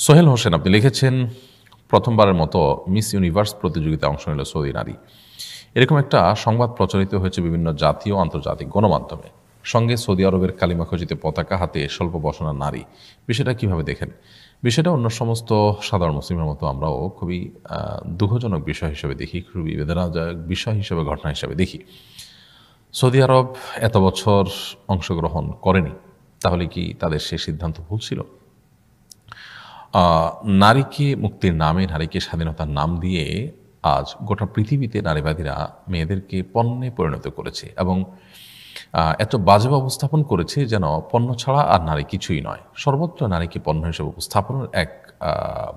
সোহেল হোসেন আপনি লিখেছেন, প্রথমবারের মতো মিস ইউনিভার্স প্রতিযোগিতায় অংশ নিল সৌদি নারী। এরকম একটা সংবাদ প্রচারিত হয়েছে বিভিন্ন জাতীয় ও আন্তর্জাতিক গণমাধ্যমে। সঙ্গে সৌদি আরবের কালিমা খচিত পতাকা হাতে স্বল্প বসনা নারী। বিষয়টা কিভাবে দেখেন? বিষয়টা অন্য সমস্ত সাধারণ মুসলিমের মতো আমরাও খুবই দুঃখজনক বিষয় হিসেবে দেখি, খুবই বেদনাদায়ক বিষয় হিসেবে, ঘটনা হিসেবে দেখি। সৌদি আরব এত বছর অংশগ্রহণ করেনি, তাহলে কি তাদের সে সিদ্ধান্ত ভুল ছিল? নারীকে মুক্তির নামে, নারীকে স্বাধীনতার নাম দিয়ে আজ গোটা পৃথিবীতে নারীবাদীরা মেয়েদেরকে পণ্যে পরিণত করেছে এবং এত বাজে উপস্থাপন করেছে যেন পণ্য ছাড়া আর নারী কিছুই নয়। সর্বত্র নারীকে পণ্য হিসেবে উপস্থাপনের এক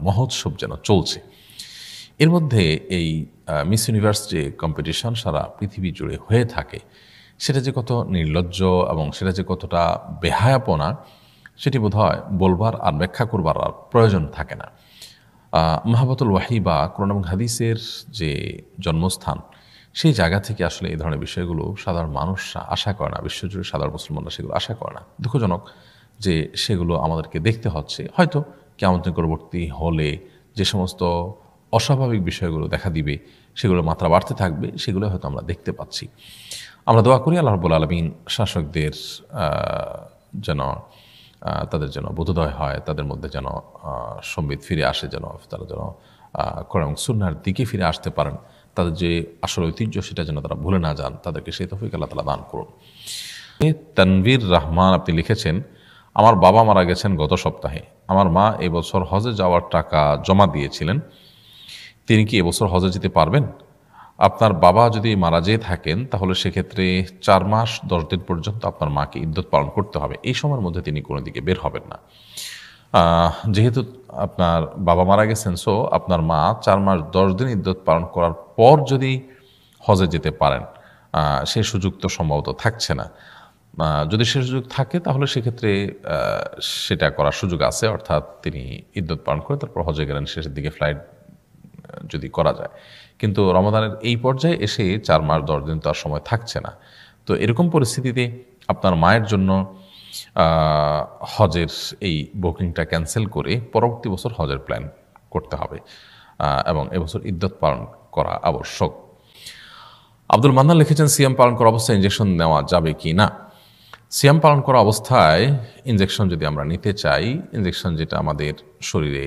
মহোৎসব যেন চলছে। এর মধ্যে এই মিস ইউনিভার্স যে কম্পিটিশন সারা পৃথিবী জুড়ে হয়ে থাকে, সেটা যে কত নির্লজ্জ এবং সেটা যে কতটা বেহায়াপনা, সেটি বোধহয় বলবার আর ব্যাখ্যা করবার আর প্রয়োজন থাকে না। মাহাবাতুল ওয়াহি বা কোরআন এবং হাদিসের যে জন্মস্থান, সেই জায়গা থেকে আসলে এই ধরনের বিষয়গুলো সাধারণ মানুষরা আশা করে না, বিশ্বজুড়ে সাধারণ মুসলমানরা সেগুলো আশা করে না। দুঃখজনক যে সেগুলো আমাদেরকে দেখতে হচ্ছে। হয়তো কিয়ামত নিকটবর্তী হলে যে সমস্ত অস্বাভাবিক বিষয়গুলো দেখা দিবে, সেগুলো মাত্রা বাড়তে থাকবে, সেগুলো হয়তো আমরা দেখতে পাচ্ছি। আমরা দোয়া করি আল্লাহ রাব্বুল আলামিন শাসকদের যেন তাদের যেন বোধোদয় হয়, তাদের মধ্যে যেন সম্বিত ফিরে আসে, যেন তারা যেন কোরআন এবং সুন্নাহর দিকে ফিরে আসতে পারেন। তাদের যে আসল ঐতিহ্য সেটা যেন তারা ভুলে না যান, তাদেরকে সেই তৌফিক আল্লাহ তাআলা দান করুন। তানভীর রহমান আপনি লিখেছেন, আমার বাবা মারা গেছেন গত সপ্তাহে। আমার মা এবছর হজে যাওয়ার টাকা জমা দিয়েছিলেন। তিনি কি এবছর হজে যেতে পারবেন? আপনার বাবা যদি মারা যেয়ে থাকেন তাহলে সেক্ষেত্রে 4 মাস 10 দিন পর্যন্ত আপনার মাকে ইদ্যত পালন করতে হবে। এই সময়ের মধ্যে তিনি কোনো দিকে বের হবেন না। যেহেতু আপনার বাবা মারা গেছেন, সো আপনার মা 4 মাস 10 দিন ইদ্যত পালন করার পর যদি হজে যেতে পারেন, সেই সুযোগ তো সম্ভবত থাকছে না। যদি সে সুযোগ থাকে তাহলে সেক্ষেত্রে সেটা করার সুযোগ আছে, অর্থাৎ তিনি ইদ্যত পালন করে তারপর হজে গেলেন, শেষের দিকে ফ্লাইট যদি করা যায়। কিন্তু রমাদানের এই পর্যায়ে এসে 4 মাস 10 দিন তো আর সময় থাকছে না। তো এরকম পরিস্থিতিতে আপনার মায়ের জন্য হজের এই বুকিংটা ক্যান্সেল করে পরবর্তী বছর হজের প্ল্যান করতে হবে এবং এবছর ইদ্যত পালন করা আবশ্যক। আব্দুল মান্নান লিখেছেন, সিয়াম পালন করা অবস্থায় ইঞ্জেকশন নেওয়া যাবে কি না? সিয়াম পালন করা অবস্থায় ইঞ্জেকশন যদি আমরা নিতে চাই, ইঞ্জেকশন যেটা আমাদের শরীরে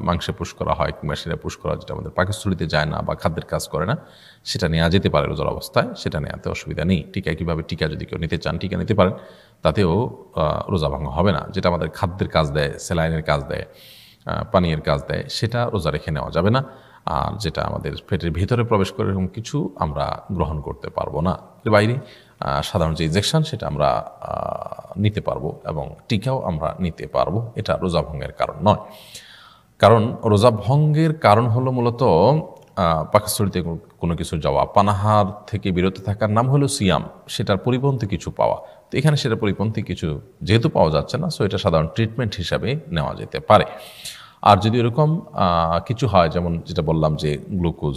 মাংসে পুশ করা হয় কিংবা সেটা পুশ করা, যেটা আমাদের পাকস্থলীতে যায় না বা খাদ্যের কাজ করে না, সেটা নেওয়া যেতে পারে রোজার অবস্থায়, সেটা নেওয়াতে অসুবিধা নেই। টিকা কীভাবে, টিকা যদি কেউ নিতে চান টিকা নিতে পারেন, তাতেও রোজা ভাঙা হবে না। যেটা আমাদের খাদ্যের কাজ দেয়, স্যালাইনের কাজ দেয়, পানীয়ের কাজ দেয়, সেটা রোজা রেখে নেওয়া যাবে না। আর যেটা আমাদের পেটের ভিতরে প্রবেশ করে এরকম কিছু আমরা গ্রহণ করতে পারবো না। এর বাইরে সাধারণ যে ইনজেকশন সেটা আমরা নিতে পারবো এবং টিকাও আমরা নিতে পারবো। এটা রোজা ভঙ্গের কারণ নয়। কারণ রোজা ভঙ্গের কারণ হলো মূলত পাকস্থলীতে কোনো কিছু যাওয়া, পানাহার থেকে বিরত থাকার নাম হলো সিয়াম, সেটার পরিপন্থী কিছু পাওয়া। তো এখানে সেটার পরিপন্থী কিছু যেহেতু পাওয়া যাচ্ছে না, সো এটা সাধারণ ট্রিটমেন্ট হিসাবে নেওয়া যেতে পারে। আর যদি এরকম কিছু হয়, যেমন যেটা বললাম যে গ্লুকোজ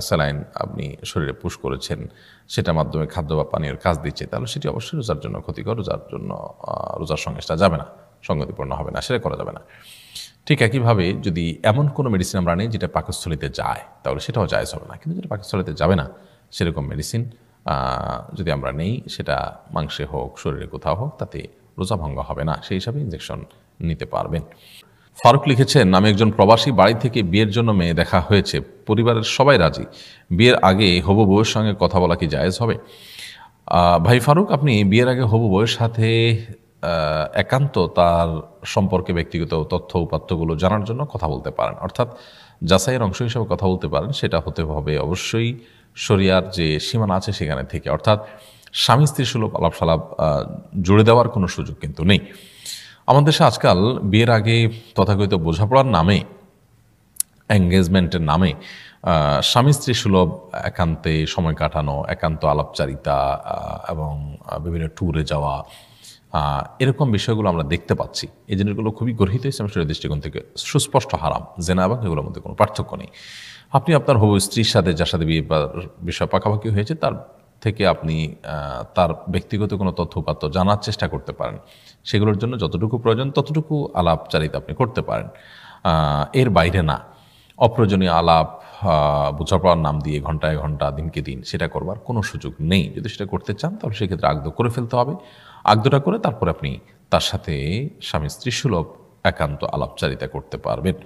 স্যালাইন আপনি শরীরে পুশ করেছেন, সেটার মাধ্যমে খাদ্য বা পানীয়ের কাজ দিচ্ছে, তাহলে সেটি অবশ্যই রোজার জন্য ক্ষতিকর, রোজার জন্য রোজার সঙ্গে সেটা যাবে না, সঙ্গতিপূর্ণ হবে না, সেটা করা যাবে না। ঠিক একইভাবে যদি এমন কোনো মেডিসিন আমরা নিই যেটা পাকস্থলীতে যায়, তাহলে সেটাও জায়েজ হবে না। কিন্তু যেটা পাকস্থলীতে যাবে না সেরকম মেডিসিন যদি আমরা নেই, সেটা মাংসে হোক শরীরে কোথাও হোক, তাতে রোজা ভঙ্গ হবে না। সেই হিসাবে ইনজেকশন নিতে পারবেন। ফারুক লিখেছেন, আমি একজন প্রবাসী, বাড়ি থেকে বিয়ের জন্য মেয়ে দেখা হয়েছে, পরিবারের সবাই রাজি। বিয়ের আগে হবু বউয়ের সঙ্গে কথা বলা কি জায়েজ হবে? ভাই ফারুক, আপনি বিয়ের আগে হবু বউয়ের সাথে একান্ত তার সম্পর্কে ব্যক্তিগত তথ্য উপাত্তগুলো জানার জন্য কথা বলতে পারেন, অর্থাৎ যাচাইয়ের অংশ হিসেবে কথা বলতে পারেন। সেটা হতে হবে অবশ্যই শরিয়ার যে সীমানা আছে সেখানে থেকে, অর্থাৎ স্বামী স্ত্রী সুলভ আলাপ সালাপ জুড়ে দেওয়ার কোনো সুযোগ কিন্তু নেই। আমাদের দেশে আজকাল বিয়ের আগে তথাকথিত বোঝাপড়ার নামে, এঙ্গেজমেন্টের নামে স্বামী স্ত্রী সুলভ একান্তে সময় কাটানো, একান্ত আলাপচারিতা এবং বিভিন্ন ট্যুরে যাওয়া, এরকম বিষয়গুলো আমরা দেখতে পাচ্ছি। এই জিনিসগুলো খুবই গর্হিত ইসলাম শরীয়তের দৃষ্টিকোণ থেকে সুস্পষ্ট হারাম, জেনা এবং এগুলোর মধ্যে কোনো পার্থক্য নেই। আপনি আপনার হবু স্ত্রীর সাথে, যার সাথে বিয়ে বিষয় পাকাপাকি হয়েছে, তার থেকে আপনি তার ব্যক্তিগত কোনো তথ্য উপাত্ত জানার চেষ্টা করতে পারেন। সেগুলোর জন্য যতটুকু প্রয়োজন ততটুকু আলাপচারিতা আপনি করতে পারেন। এর বাইরে না। অপ্রয়োজনীয় আলাপ, বোঝাপড়ার নাম দিয়ে ঘন্টায় ঘন্টা দিনকে দিন সেটা করবার কোনো সুযোগ নেই। যদি সেটা করতে চান তাহলে সেক্ষেত্রে আগদ করে ফেলতে হবে। আগদটা করে তারপরে আপনি তার সাথে স্বামী স্ত্রী সুলভ একান্ত আলাপচারিতা করতে পারবেন।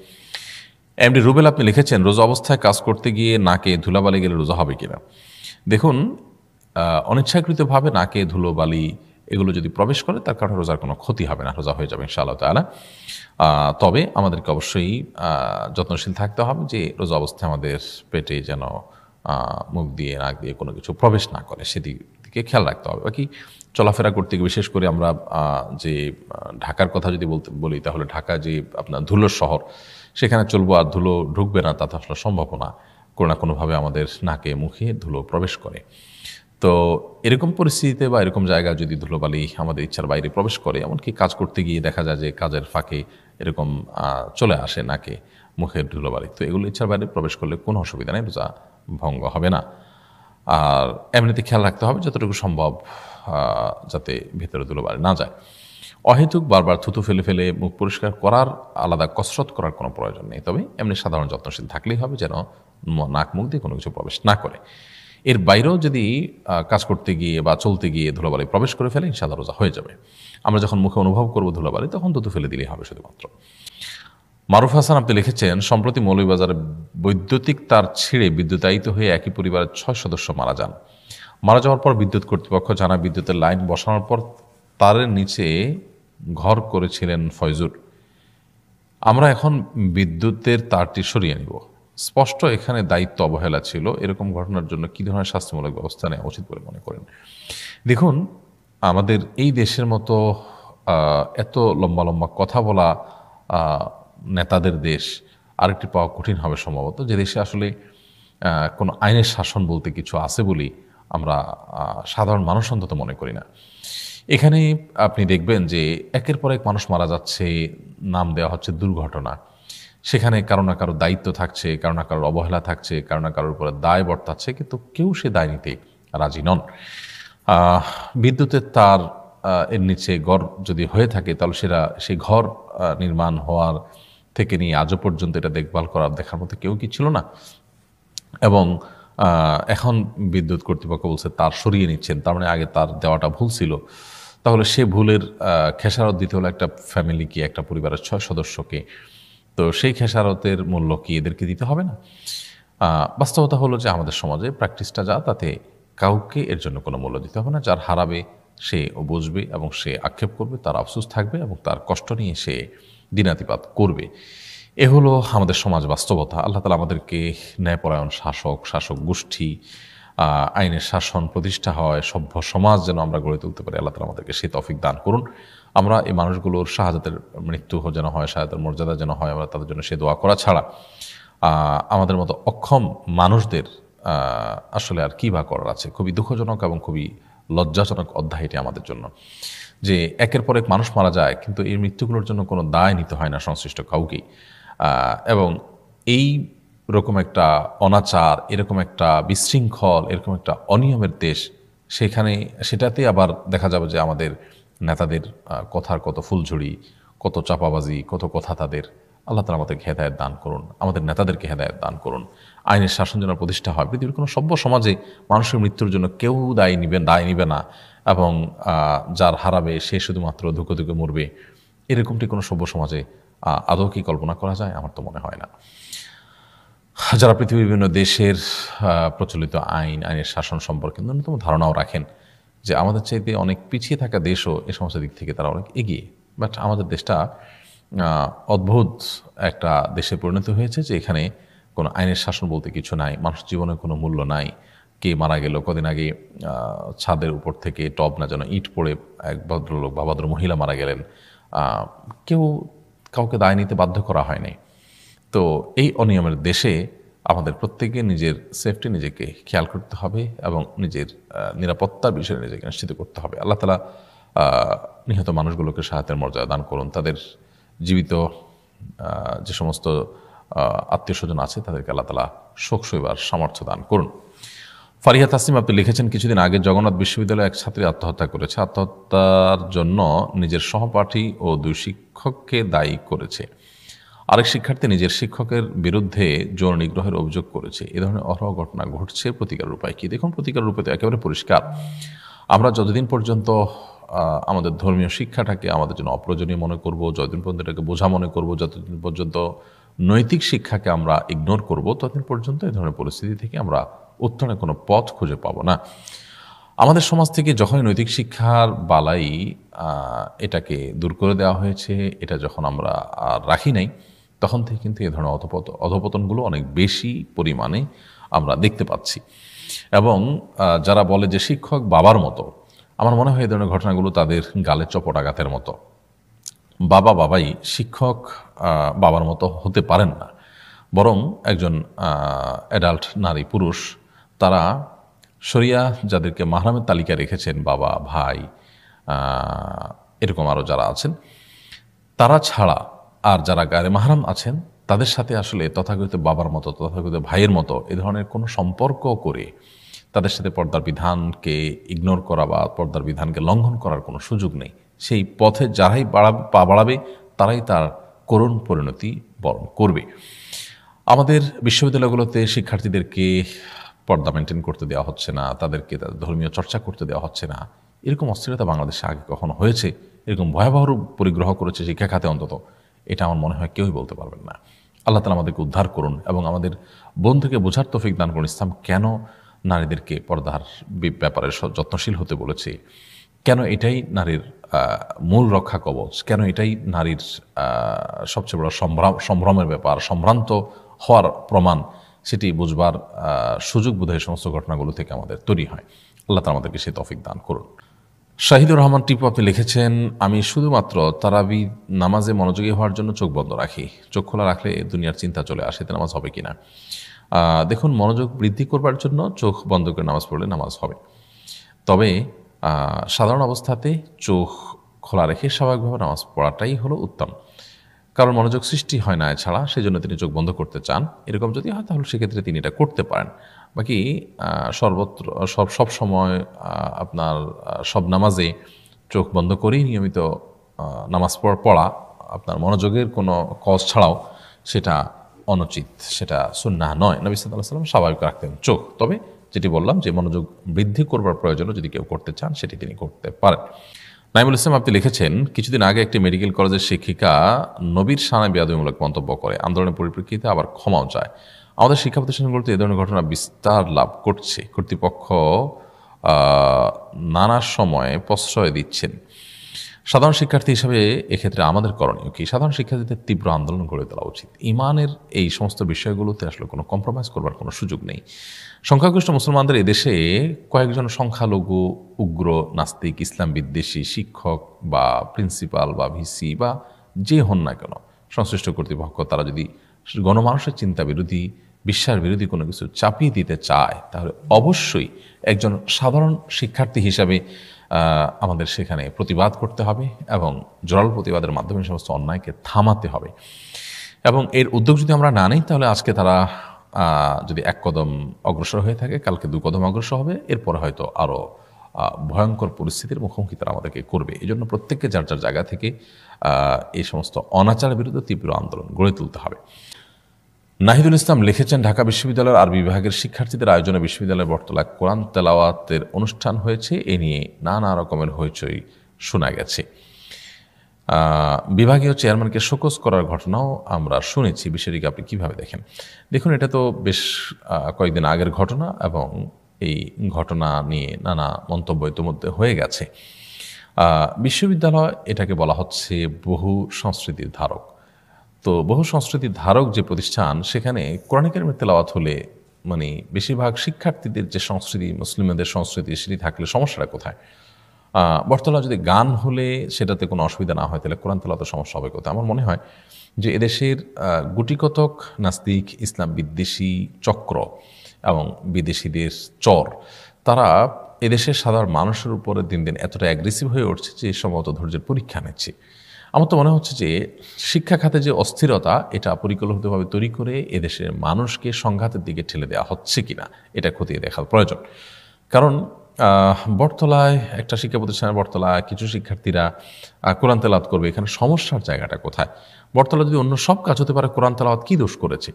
এমডি রুবেল আপনি লিখেছেন, রোজা অবস্থায় কাজ করতে গিয়ে নাকে ধুলাবালি গেলে রোজা হবে কিনা। দেখুন, অনিচ্ছাকৃতভাবে নাকে ধুলোবালি এগুলো যদি প্রবেশ করে তার কারণে রোজার কোনো ক্ষতি হবে না, রোজা হয়ে যাবে ইনশাআল্লাহ তাআলা। তবে আমাদেরকে অবশ্যই যত্নশীল থাকতে হবে যে রোজা অবস্থায় আমাদের পেটে যেন মুখ দিয়ে নাক দিয়ে কোনো কিছু প্রবেশ না করে, সেদিকে খেয়াল রাখতে হবে। বাকি চলাফেরা করতে গিয়ে বিশেষ করে আমরা যে ঢাকার কথা যদি বলি তাহলে ঢাকা যে আপনার ধুলোর শহর, সেখানে চলবো আর ধুলো ঢুকবে না তা তো আসলে সম্ভব না। কোনো না কোনোভাবে আমাদের নাকে মুখে ধুলো প্রবেশ করে। তো এরকম পরিস্থিতিতে বা এরকম জায়গায় যদি ধুলোবালি আমাদের ইচ্ছার বাইরে প্রবেশ করে, এমনকি কাজ করতে গিয়ে দেখা যায় যে কাজের ফাঁকে এরকম চলে আসে নাকে মুখের ধুলোবালি, তো এগুলো ইচ্ছার বাইরে প্রবেশ করলে কোনো অসুবিধা নেই, রোজা ভঙ্গ হবে না। আর এমনিতে খেয়াল রাখতে হবে যতটুকু সম্ভব যাতে ভেতরে ধুলোবালি না যায়। অহেতুক বারবার থুতু ফেলে ফেলে মুখ পরিষ্কার করার আলাদা কসরত করার কোনো প্রয়োজন নেই। তবে এমনি সাধারণ যত্নশীল থাকলেই হবে যেন নাক মুখ দিয়ে কোনো কিছু প্রবেশ না করে। এর বাইরেও যদি কাজ করতে গিয়ে বা চলতে গিয়ে ধুলাবালি প্রবেশ করে ফেলে ইনশাআল্লাহ রোজা হয়ে যাবে। আমরা যখন মুখে অনুভব করব ধুলাবালি তখন থুতু ফেলে দিলেই হবে শুধুমাত্র। মারুফ হাসান আপনি লিখেছেন, সম্প্রতি মৌলভীবাজারে বৈদ্যুতিক তার ছিঁড়ে বিদ্যুতায়িত হয়ে একই পরিবারের 6 সদস্য মারা যান। মারা যাওয়ার পর বিদ্যুৎ কর্তৃপক্ষ জানায় বিদ্যুতের লাইন বসানোর পর তারের নিচে ঘর করেছিলেন ফয়জুর। আমরা এখন বিদ্যুতের তারটি সরিয়ে নিব। স্পষ্ট এখানে দায়িত্ব অবহেলা ছিল। এরকম ঘটনার জন্য কী ধরনের শাস্তিমূলক ব্যবস্থা নেওয়া উচিত বলে মনে করেন? দেখুন, আমাদের এই দেশের মতো এত লম্বা লম্বা কথা বলা নেতাদের দেশ আরেকটি পাওয়া কঠিন হবে সম্ভবত, যে দেশে আসলে কোনো আইনের শাসন বলতে কিছু আছে বলি আমরা সাধারণ মানুষ অন্তত মনে করি না। এখানে আপনি দেখবেন যে একের পর এক মানুষ মারা যাচ্ছে, নাম দেওয়া হচ্ছে দুর্ঘটনা। সেখানে কারো না কারো দায়িত্ব থাকছে, কারো না কারোর অবহেলা থাকছে, কারো না কারোর উপরে দায় বর্তাচ্ছে, কিন্তু কেউ সে দায় নিতে রাজি নন। বিদ্যুতের তার এর নিচে ঘর যদি হয়ে থাকে তাহলে সেই ঘর নির্মাণ হওয়ার থেকে নিয়ে আজও পর্যন্ত এটা দেখভাল করার দেখার মতো কেউ কি ছিল না। এবং এখন বিদ্যুৎ কর্তৃপক্ষ বলছে তার সরিয়ে নিচ্ছেন, তার মানে আগে তার দেওয়াটা ভুল ছিল। তাহলে সে ভুলের খেসারত দিতে হলো একটা ফ্যামিলিকে, একটা পরিবারের 6 সদস্যকে। তো সেই খেসারতের মূল্য কি এদেরকে দিতে হবে না? বাস্তবতা হলো যে আমাদের সমাজে প্র্যাকটিসটা যা, তাতে কাউকে এর জন্য কোনো মূল্য দিতে হবে না। যার হারাবে সে বুঝবে এবং সে আক্ষেপ করবে, তার আফসোস থাকবে এবং তার কষ্ট নিয়ে সে দিনাতিপাত করবে। এ হলো আমাদের সমাজ বাস্তবতা। আল্লাহ তাআলা আমাদেরকে ন্যায়পরায়ণ শাসক গোষ্ঠী, আইনের শাসন প্রতিষ্ঠা হয়, সভ্য সমাজ যেন আমরা গড়ে তুলতে পারি, আল্লাহ তাআলা আমাদেরকে সেই তৌফিক দান করুন। আমরা এই মানুষগুলোর শাহাদাতের মৃত্যু যেন হয়, শাহাদাতের মর্যাদা যেন হয়, আমরা তাদের জন্য সে দোয়া করা ছাড়া আমাদের মতো অক্ষম মানুষদের আসলে আর কী বা করার আছে। খুবই দুঃখজনক এবং খুবই লজ্জাজনক অধ্যায় এটি আমাদের জন্য, যে একের পর এক মানুষ মারা যায় কিন্তু এই মৃত্যুগুলোর জন্য কোনো দায় নিতে হয় না সংশ্লিষ্ট কাউকেই। এবং এই রকম একটা অনাচার, এরকম একটা বিশৃঙ্খল, এরকম একটা অনিয়মের দেশ, সেটাতে আবার দেখা যাবে যে আমাদের নেতাদের কথার কত ফুলঝুড়ি, কত চাপাবাজি, কত কথা তাদের। আল্লাহ তাআলা আমাদেরকে হেদায়েত দান করুন, আমাদের নেতাদেরকে হেদায়েত দান করুন। আইনের শাসন যেন প্রতিষ্ঠা হয়। পৃথিবীর কোনো সভ্য সমাজে মানুষের মৃত্যুর জন্য কেউ দায় নিবে না, এবং যার হারাবে সে শুধুমাত্র ধুকে ধুকে মরবে, এরকমটি কোনো সভ্য সমাজে আদৌ কি কল্পনা করা যায়? আমার তো মনে হয় না। যারা পৃথিবীর বিভিন্ন দেশের প্রচলিত আইনের শাসন সম্পর্কে ন্যূনতম ধারণাও রাখেন, যে আমাদের চাইতে অনেক পিছিয়ে থাকা দেশও এ সমস্ত দিক থেকে তারা অনেক এগিয়ে, বাট আমাদের দেশটা অদ্ভুত একটা দেশে পরিণত হয়েছে, যে এখানে কোনো আইনের শাসন বলতে কিছু নাই, মানুষ জীবনের কোনো মূল্য নাই। কে মারা গেল, কদিন আগে ছাদের উপর থেকে টব না যেন ইট পড়ে এক ভদ্রলোক বা ভদ্র মহিলা মারা গেলেন, কেউ কাউকে দায় নিতে বাধ্য করা হয়নি। তো এই অনিয়মের দেশে আমাদের প্রত্যেকে নিজের সেফটি নিজেকে খেয়াল করতে হবে এবং নিজের নিরাপত্তার বিষয়ে নিজেকে নিশ্চিত করতে হবে। আল্লাহ তাআলা নিহত মানুষগুলোকে সাহায্যের মর্যাদা দান করুন, তাদের জীবিত যে সমস্ত আত্মীয় স্বজন আছে তাদেরকে আল্লাহ তাআলা শোক সইবার সামর্থ্য দান করুন। ফারিহা তাসনিম আপনি লিখেছেন, কিছুদিন আগে জগন্নাথ বিশ্ববিদ্যালয়ে এক ছাত্রী আত্মহত্যা করেছে। আত্মহত্যার জন্য নিজের সহপাঠী ও 2 শিক্ষককে দায়ী করেছে। আরেক শিক্ষার্থী নিজের শিক্ষকের বিরুদ্ধে যৌন নিগ্রহের অভিযোগ করেছে। এ ধরনের অহরহ ঘটনা ঘটছে, প্রতিকারের উপায় কি? দেখুন, প্রতিকারের উপায় তো একেবারে পরিষ্কার। আমরা যতদিন পর্যন্ত আমাদের ধর্মীয় শিক্ষাটাকে আমাদের জন্য অপ্রয়োজনীয় মনে করব, যতদিন পর্যন্ত এটাকে বোঝা মনে করব, যতদিন পর্যন্ত নৈতিক শিক্ষাকে আমরা ইগনোর করব, ততদিন পর্যন্ত এই ধরনের পরিস্থিতি থেকে আমরা উত্তরণের কোনো পথ খুঁজে পাবো না। আমাদের সমাজ থেকে যখনই নৈতিক শিক্ষার বালাই এটাকে দূর করে দেওয়া হয়েছে, এটা যখন আমরা রাখি নাই, তখন থেকে কিন্তু এই ধরনের অধপতনগুলো অনেক বেশি পরিমাণে আমরা দেখতে পাচ্ছি। এবং যারা বলে যে শিক্ষক বাবার মতো, আমার মনে হয় এই ধরনের ঘটনাগুলো তাদের গালে চপটাঘাতের মতো। বাবা বাবাই, শিক্ষক বাবার মতো হতে পারেন না। বরং একজন অ্যাডাল্ট নারী পুরুষ, তারা শরিয়া যাদেরকে মাহরামের তালিকায় রেখেছেন, বাবা, ভাই, এরকম আরও যারা আছেন, তারা ছাড়া আর যারা গায়ে মাহরাম আছেন, তাদের সাথে আসলে তথাকথিত বাবার মতো, তথাকথিত ভাইয়ের মতো এ ধরনের কোনো সম্পর্ক করে তাদের সাথে পর্দার বিধানকে ইগনোর করা বা পর্দার বিধানকে লঙ্ঘন করার কোনো সুযোগ নেই। সেই পথে যারাই পা বাড়াবে তারাই তার করুণ পরিণতি বরণ করবে। আমাদের বিশ্ববিদ্যালয়গুলোতে শিক্ষার্থীদেরকে পর্দা মেনটেন করতে দেওয়া হচ্ছে না, তাদেরকে তাদের ধর্মীয় চর্চা করতে দেওয়া হচ্ছে না। এরকম অস্থিরতা বাংলাদেশে আগে কখনো হয়েছে, এরকম ভয়াবহ রূপ পরিগ্রহ করেছে শিক্ষা খাতে অন্তত, এটা আমার মনে হয় কেউই বলতে পারবেন না। আল্লাহ তাআলা আমাদেরকে উদ্ধার করুন এবং আমাদের বন্ধুকে বোঝার তৌফিক দান করুন। ইসলাম কেন নারীদেরকে পর্দার ব্যাপারে যত্নশীল হতে বলেছে, কেন এটাই নারীর মূল রক্ষা কবচ, কেন এটাই নারীর সবচেয়ে বড় সম্ভ্রমের ব্যাপার, সম্ভ্রান্ত হওয়ার প্রমাণ, সেটি বুঝবার সুযোগ বোধহয় সমস্ত ঘটনাগুলো থেকে আমাদের তৈরি হয়। আল্লাহ তাআলা আমাদেরকে সেই তৌফিক দান করুন। শাহিদুর রহমান টিপু, আপনি লিখেছেন, আমি শুধুমাত্র তারাবি নামাজে মনোযোগী হওয়ার জন্য চোখ বন্ধ রাখি। চোখ খোলা রাখলে দুনিয়ার চিন্তা চলে আসে, এতে নামাজ হবে কিনা? দেখুন, মনোযোগ বৃদ্ধি করবার জন্য চোখ বন্ধ করে নামাজ পড়লে নামাজ হবে। তবে সাধারণ অবস্থাতে চোখ খোলা রেখে স্বাভাবিকভাবে নামাজ পড়াটাই হলো উত্তম। কারণ মনোযোগ সৃষ্টি হয় না এছাড়া, সেই জন্য তিনি চোখ বন্ধ করতে চান। এরকম যদি হয় তাহলে সেক্ষেত্রে তিনি এটা করতে পারেন। বাকি সর্বত্র সব সময় আপনার সব নামাজে চোখ বন্ধ করেই নিয়মিত নামাজ পড়া আপনার মনোযোগের কোনো কজ ছাড়াও সেটা অনুচিত, সেটা সুন্নাহ নয়। নবী সাল্লাল্লাহু আলাইহি ওয়াসাল্লাম স্বাভাবিক রাখতেন চোখ। তবে যেটি বললাম যে মনোযোগ বৃদ্ধি করবার প্রয়োজনে যদি কেউ করতে চান সেটি তিনি করতে পারেন। নাইমুল ইসলাম, আপনি লিখেছেন, কিছুদিন আগে একটি মেডিকেল কলেজের শিক্ষিকা নবীর শানে বেয়াদবিমূলক মন্তব্য করে, আন্দোলনের পরিপ্রেক্ষিতে আবার ক্ষমাও চায়। আমাদের শিক্ষা প্রতিষ্ঠানগুলোতে এ ধরনের ঘটনা বিস্তার লাভ করছে। কর্তৃপক্ষ নানা সময়ে প্রশ্রয় দিচ্ছেন। সাধারণ শিক্ষার্থী হিসেবে এক্ষেত্রে আমাদের করণীয় কি? সাধারণ শিক্ষার্থীদের তীব্র আন্দোলন গড়ে তোলা উচিত। ইমানের এই সমস্ত বিষয়গুলোতে আসলে কোনো কম্প্রোমাইজ করবার কোনো সুযোগ নেই। সংখ্যাগরিষ্ঠ মুসলমানদের এদেশে কয়েকজন সংখ্যালঘু উগ্র নাস্তিক ইসলাম বিদ্বেষী শিক্ষক বা প্রিন্সিপাল বা ভিসি বা যে হন না কেন সংশ্লিষ্ট কর্তৃপক্ষ, তারা যদি গণমানুষের চিন্তা বিরোধী, বিশ্বাস বিরোধী কোনো কিছু চাপিয়ে দিতে চায়, তাহলে অবশ্যই একজন সাধারণ শিক্ষার্থী হিসাবে আমাদের সেখানে প্রতিবাদ করতে হবে এবং জোরালো প্রতিবাদের মাধ্যমে সমস্ত অন্যায়কে থামাতে হবে। এবং এর উদ্যোগ যদি আমরা না নিই, তাহলে আজকে তারা যদি এক কদম অগ্রসর হয়ে থাকে, কালকে দু কদম অগ্রসর হবে, এরপরে হয়তো আরও ভয়ঙ্কর পরিস্থিতির মুখোমুখি তারা আমাদেরকে করবে। এই জন্য প্রত্যেককে যার যার জায়গা থেকে এই সমস্ত অনাচারের বিরুদ্ধে তীব্র আন্দোলন গড়ে তুলতে হবে। নাহিদুল ইসলাম লিখেছেন, ঢাকা বিশ্ববিদ্যালয়ের আরবি বিভাগের শিক্ষার্থীদের আয়োজনে বিশ্ববিদ্যালয়ের বটতলায় কোরআন তেলাওয়াতের অনুষ্ঠান হয়েছে। এ নিয়ে নানা রকমের হইচই শোনা গেছে। বিভাগীয় চেয়ারম্যানকে শোকজ করার ঘটনাও আমরা শুনেছি। বিষয়টিকে আপনি কীভাবে দেখেন? দেখুন, এটা তো বেশ কয়েকদিন আগের ঘটনা এবং এই ঘটনা নিয়ে নানা মন্তব্য ইতিমধ্যে হয়ে গেছে। বিশ্ববিদ্যালয়, এটাকে বলা হচ্ছে বহু সংস্কৃতির ধারক। তো বহু সংস্কৃতির ধারক যে প্রতিষ্ঠান, সেখানে কোরআন কারীমের তেলাওয়াত হলে মানে বেশিরভাগ শিক্ষার্থীদের যে সংস্কৃতি, মুসলিমদের সংস্কৃতি, সেটি থাকলে সমস্যাটা কোথায়? বটতলা যদি গান হলে সেটাতে কোনো অসুবিধা না হয়, তাহলে কোরআন তেলাওয়াতের সমস্যা হবে কোথায়? আমার মনে হয় যে এদেশের গুটিকতক নাস্তিক ইসলাম বিদ্বেষী চক্র এবং বিদেশিদের চর, তারা এদেশের সাধারণ মানুষের উপরে দিন দিন এতটা অ্যাগ্রেসিভ হয়ে উঠছে যে সম্ভবত ধৈর্যের পরীক্ষা নিচ্ছে। আমার তো মনে হচ্ছে যে শিক্ষা খাতে যে অস্থিরতা, এটা পরিকল্পিতভাবে তৈরি করে এদেশের মানুষকে সংঘাতের দিকে ঠেলে দেওয়া হচ্ছে কিনা, এটা খতিয়ে দেখার প্রয়োজন। কারণ বটতলায় একটা শিক্ষা প্রতিষ্ঠানের বটতলায় কিছু শিক্ষার্থীরা কোরআন তেলাওয়াত করবে, এখানে সমস্যার জায়গাটা কোথায়? বটতলা যদি অন্য সব কাজ হতে পারে, কোরআন তেলাওয়াত কী দোষ করেছে?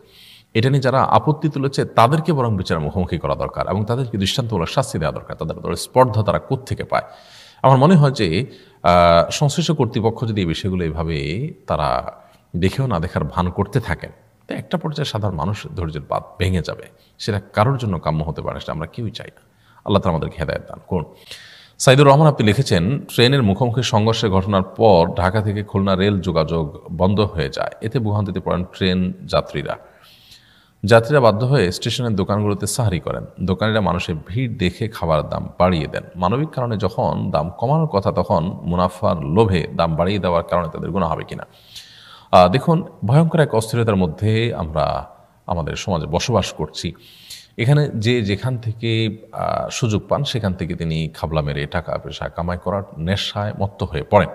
এটা নিয়ে যারা আপত্তি তুলেছে তাদেরকে বরং বিচারের মুখোমুখি করা দরকার এবং তাদেরকে দৃষ্টান্তমূলক শাস্তি দেওয়া দরকার। তাদের স্পর্ধা তারা কোত্থেকে পায়? আমার মনে হয় যে সংশ্লিষ্ট কর্তৃপক্ষ যদি এই বিষয়গুলো এইভাবে তারা দেখেও না দেখার ভান করতে থাকেন, তো একটা পর্যায়ে সাধারণ মানুষ ধৈর্যের বাঁধ ভেঙে যাবে। সেটা কারোর জন্য কাম্য হতে পারে, সেটা আমরা কেউই চাই না। আল্লাহ তাআলা আমাদেরকে হেদায়েত দান করুন। সাইদুর রহমান আপনি লিখেছেন, ট্রেনের মুখোমুখি সংঘর্ষের ঘটনার পর ঢাকা থেকে খুলনা রেল যোগাযোগ বন্ধ হয়ে যায়। এতে ভোগান্তিতে পড়েন ট্রেন যাত্রীরা। বাধ্য হয়ে স্টেশনের দোকানগুলোতে সাহারি করেন। দোকানিরা মানুষের ভিড় দেখে খাবার দাম বাড়িয়ে দেন। মানবিক কারণে যখন দাম কমানোর কথা, তখন মুনাফার লোভে দাম বাড়িয়ে দেওয়ার কারণে তাদের গুনাহ হবে কিনা? দেখুন, ভয়ঙ্কর এক অস্থিরতার মধ্যে আমরা আমাদের সমাজে বসবাস করছি। এখানে যে যেখান থেকে সুযোগ পান সেখান থেকে তিনি খাবলা মেরে টাকা পয়সা কামাই করার নেশায় মত্ত হয়ে পড়েন।